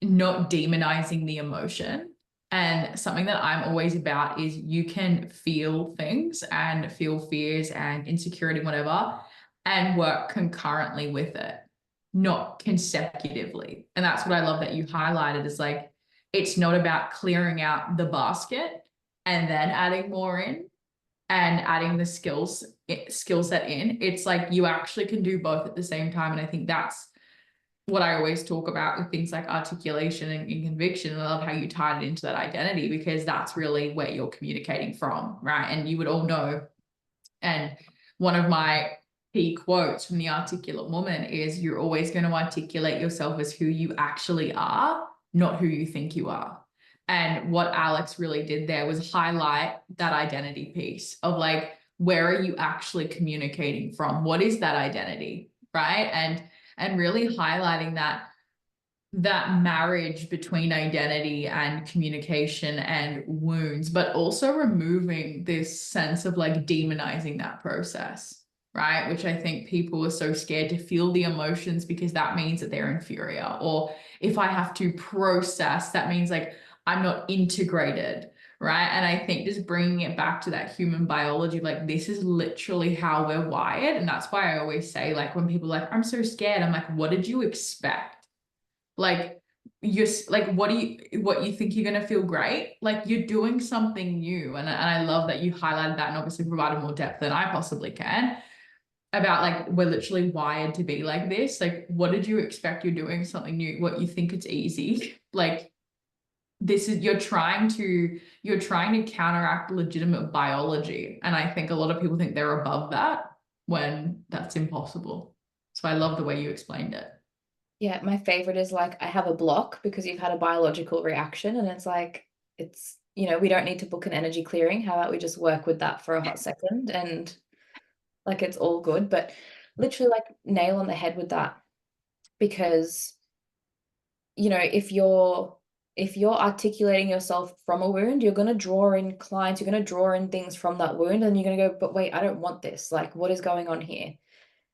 B: not demonizing the emotion, And something that I'm always about is you can feel things and feel fears and insecurity, whatever, and work concurrently with it, not consecutively. And that's what I love that you highlighted is like, it's not about clearing out the basket and then adding more in and adding the skill set in. It's like you actually can do both at the same time. And I think that's what I always talk about with things like articulation and conviction. And I love how you tied it into that identity, because that's really where you're communicating from, right? And you would all know. And one of my key quotes from The Articulate Woman is, you're always going to articulate yourself as who you actually are, not who you think you are. And what Alex really did there was highlight that identity piece of like, where are you actually communicating from? What is that identity, right? And really highlighting that marriage between identity and communication and wounds, but also removing this sense of like demonizing that process, right? Which I think people are so scared to feel the emotions because that means that they're inferior. Or if I have to process, that means like I'm not integrated, right? And I think just bringing it back to that human biology, like this is literally how we're wired. And that's why I always say, like, when people are like, I'm so scared, I'm like, what did you expect? Like, you're like, what you think you're going to feel great? Like, you're doing something new. And I love that you highlighted that and obviously provided more depth than I possibly can about like, we're literally wired to be like this. Like, what did you expect? You're doing something new. What you think it's easy. Like, this is, you're trying to counteract legitimate biology. And I think a lot of people think they're above that when that's impossible. So I love the way you explained it.
A: Yeah, my favorite is like, I have a block because you've had a biological reaction, and it's like, it's, we don't need to book an energy clearing. How about we just work with that for a hot second, and like it's all good. But literally, like, nail on the head with that, because if you're articulating yourself from a wound, you're going to draw in clients, you're going to draw in things from that wound, and you're going to go, but wait, I don't want this. Like, what is going on here?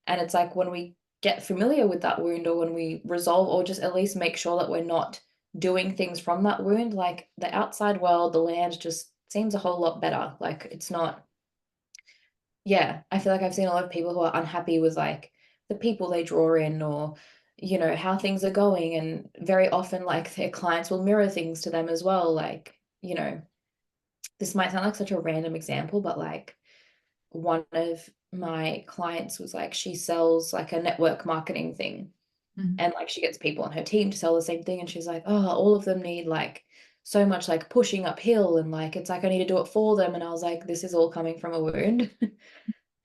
A: And it's like, when we get familiar with that wound, or when we resolve, or just at least make sure that we're not doing things from that wound, like the outside world, the land just seems a whole lot better. Like, it's not, yeah, I feel like I've seen a lot of people who are unhappy with like the people they draw in, or how things are going, and very often like their clients will mirror things to them as well. Like, this might sound like such a random example, but like, one of my clients was like, she sells like a network marketing thing, and like she gets people on her team to sell the same thing, and she's like, oh, all of them need like so much like pushing uphill, and like it's like I need to do it for them. And I was like, this is all coming from a wound.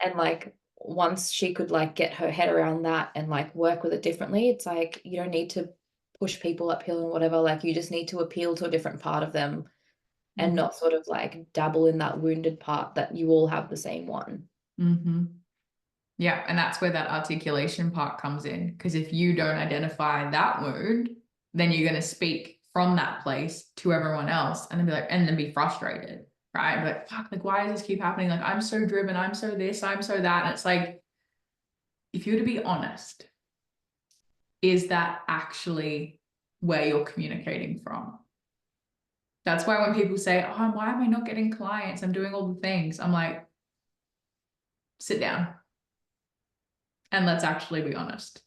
A: And like, once she could like get her head around that and like work with it differently, it's like, you don't need to push people uphill and whatever. Like, you just need to appeal to a different part of them, and not sort of like dabble in that wounded part that you all have the same one.
B: Mm-hmm. Yeah, and that's where that articulation part comes in. Because if you don't identify that wound, then you're going to speak from that place to everyone else, and then be like, and then be frustrated, right? Be like, fuck, like, why does this keep happening? Like, I'm so driven, I'm so this, I'm so that. And it's like, if you were to be honest, is that actually where you're communicating from? That's why when people say, oh, why am I not getting clients? I'm doing all the things. I'm like, sit down and let's actually be honest.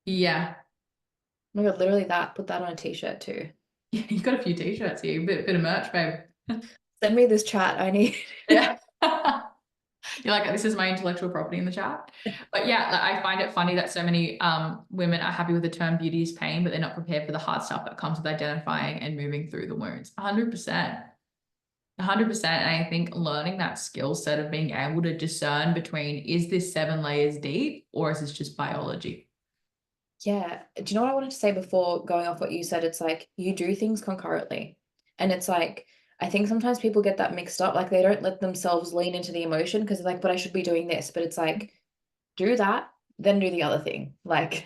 B: Yeah.
A: Oh my God, literally that. Put that on a t-shirt too.
B: Yeah, you've got a few t-shirts here, bit of merch, babe.
A: Send me this chat. I need.
B: Yeah. You're like, this is my intellectual property in the chat. But yeah, like, I find it funny that so many women are happy with the term beauty is pain, but they're not prepared for the hard stuff that comes with identifying and moving through the wounds. 100%. 100%. And I think learning that skill set of being able to discern between, is this 7 layers deep, or is this just biology?
A: Yeah. Do you know what I wanted to say before going off what you said? It's like, you do things concurrently. And it's like, I think sometimes people get that mixed up. Like, they don't let themselves lean into the emotion because they're like, but I should be doing this. But it's like, do that, then do the other thing. Like,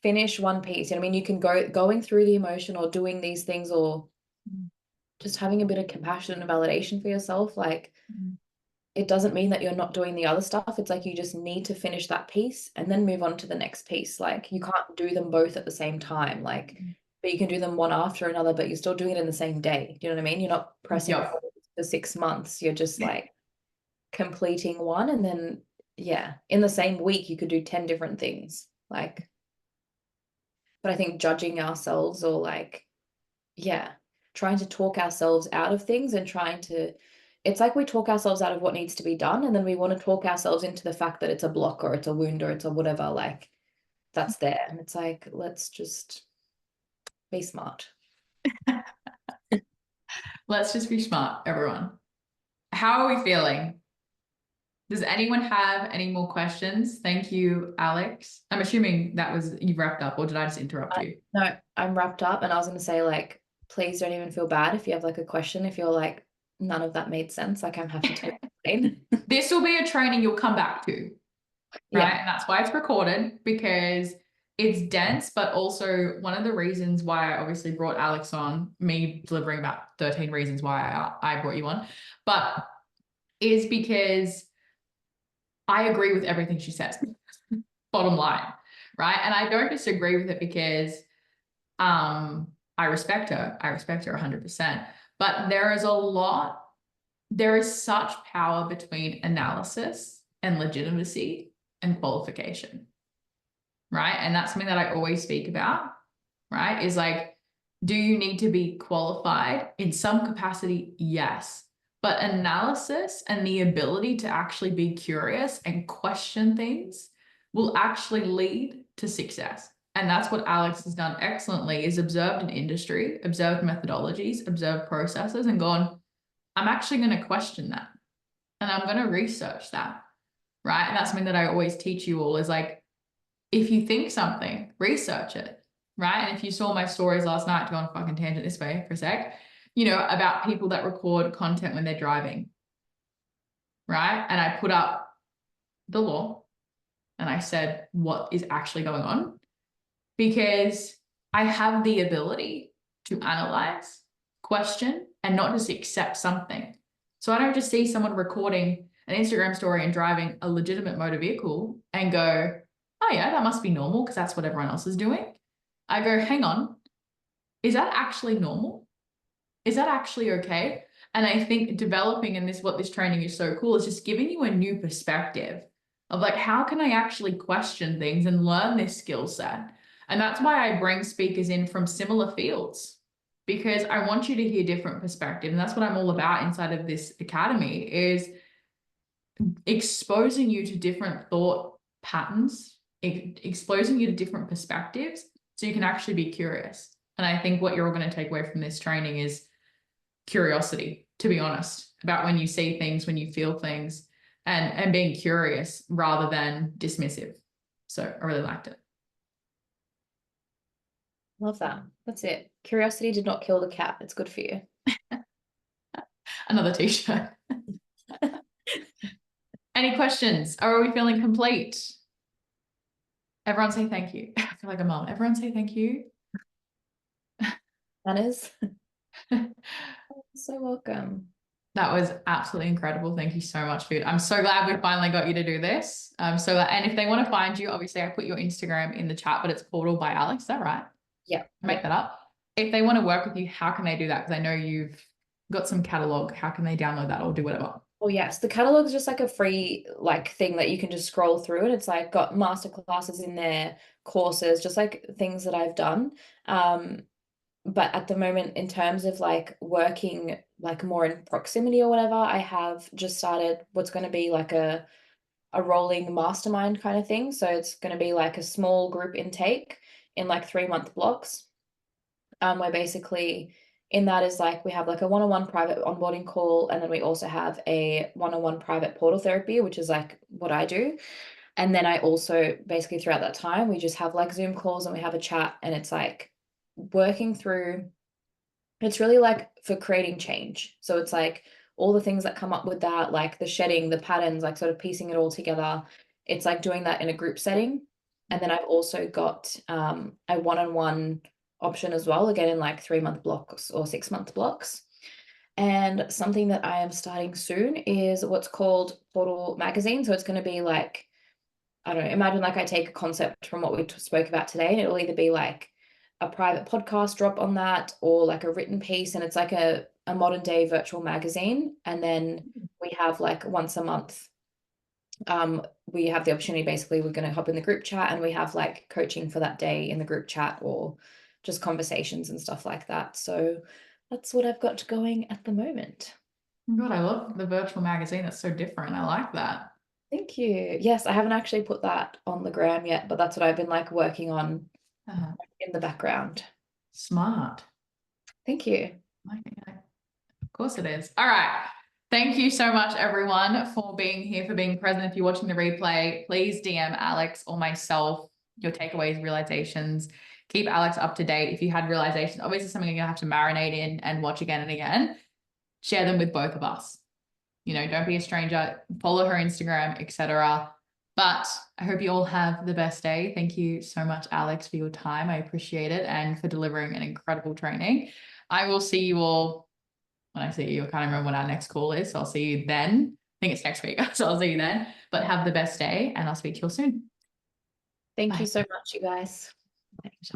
A: finish one piece. You know what I mean? You can going through the emotion, or doing these things, or just having a bit of compassion and validation for yourself. Like, it doesn't mean that you're not doing the other stuff. It's like, you just need to finish that piece and then move on to the next piece. Like, you can't do them both at the same time. Like, but you can do them one after another, but you're still doing it in the same day. Do you know what I mean? You're not pressing
B: Yep.
A: for 6 months. You're just like completing one, and then yeah, in the same week you could do 10 different things. Like, but I think judging ourselves or like, yeah, trying to talk ourselves out of things and trying to, it's like we talk ourselves out of what needs to be done, and then we want to talk ourselves into the fact that it's a block or it's a wound or it's a whatever, like that's there. And it's like, let's just be smart.
B: Let's just be smart, everyone. How are we feeling? Does anyone have any more questions? Thank you, Alex. I'm assuming that was you wrapped up, or did I just interrupt you?
A: No, I'm wrapped up, and I was going to say, like, please don't even feel bad if you have like a question. If you're like, none of that made sense, like I'm happy to explain.
B: This will be a training you'll come back to, right?
A: Yeah.
B: And that's why it's recorded, because it's dense, but also one of the reasons why I obviously brought Alex on, me delivering about 13 reasons why I brought you on, but is because I agree with everything she says. Bottom line, right? And I don't disagree with it because I respect her. I respect her 100%. But there is such power between analysis and legitimacy and qualification, right? And that's something that I always speak about, right? Is like, do you need to be qualified in some capacity? Yes. But analysis and the ability to actually be curious and question things will actually lead to success. And that's what Alex has done excellently, is observed an industry, observed methodologies, observed processes, and gone, I'm actually going to question that. And I'm going to research that, right? And that's something that I always teach you all, is like, if you think something, research it, right? And if you saw my stories last night, to go on a fucking tangent this way for a sec, you know, about people that record content when they're driving, right? And I put up the law and I said, what is actually going on? Because I have the ability to analyze, question, and not just accept something. So I don't just see someone recording an Instagram story and driving a legitimate motor vehicle and go, oh yeah, that must be normal because that's what everyone else is doing. I go, hang on, is that actually normal? Is that actually okay? And I think developing in this, what this training is so cool, is just giving you a new perspective of like, how can I actually question things and learn this skill set? And that's why I bring speakers in from similar fields, because I want you to hear different perspective. And that's what I'm all about inside of this academy, is exposing you to different thought patterns, exposing you to different perspectives so you can actually be curious. And I think what you're all going to take away from this training is curiosity, to be honest, about when you see things, when you feel things, and being curious rather than dismissive. So I really liked it.
A: Love that. That's it. Curiosity did not kill the cat. It's good for you.
B: Another t-shirt. Any questions? Or are we feeling complete? Everyone say thank you. I feel like a mom. Everyone say thank you.
A: Manners. So welcome.
B: That was absolutely incredible. Thank you so much, dude. I'm so glad we finally got you to do this. So that, and if they want to find you, obviously I put your Instagram in the chat, but it's Portal by Alex. Is that right?
A: Yeah.
B: Make that up. If they want to work with you, how can they do that? Because I know you've got some catalog. How can they download that or do whatever?
A: Oh yes, the catalog is just like a free like thing that you can just scroll through, and it's like got master classes in there, courses, just like things that I've done. But at the moment, in terms of like working like more in proximity or whatever, I have just started what's going to be like a rolling mastermind kind of thing. So it's going to be like a small group intake in like 3-month blocks. Where basically in that is like we have like a one-on-one private onboarding call, and then we also have a one-on-one private portal therapy, which is like what I do. And then I also basically throughout that time we just have like Zoom calls and we have a chat, and it's like working through, it's really like for creating change. So it's like all the things that come up with that, like the shedding, the patterns, like sort of piecing it all together. It's like doing that in a group setting. And then I've also got a one-on-one option as well, again in like 3-month blocks or 6-month blocks. And something that I am starting soon is what's called Portal Magazine. So it's going to be like, I don't know, imagine like I take a concept from what we spoke about today, and it'll either be like a private podcast drop on that or like a written piece, and it's like a modern day virtual magazine. And then we have like once a month, we have the opportunity, basically we're going to hop in the group chat and we have like coaching for that day in the group chat or just conversations and stuff like that. So that's what I've got going at the moment.
B: God, I love the virtual magazine. That's so different. I like that.
A: Thank you. Yes, I haven't actually put that on the gram yet, but that's what I've been like working on in the background.
B: Smart.
A: Thank you.
B: Okay. Of course it is. All right. Thank you so much, everyone, for being here, for being present. If you're watching the replay, please DM Alex or myself your takeaways, realizations. Keep Alex up to date. If you had realizations, obviously something you're going to have to marinate in and watch again and again. Share them with both of us. You know, don't be a stranger. Follow her Instagram, etc. But I hope you all have the best day. Thank you so much, Alex, for your time. I appreciate it, and for delivering an incredible training. I will see you all when I see you. I can't remember when our next call is, so I'll see you then. I think it's next week, so I'll see you then. But have the best day, and I'll speak to you all soon.
A: Thank
B: Bye.
A: you so much, you guys.
B: Thanks.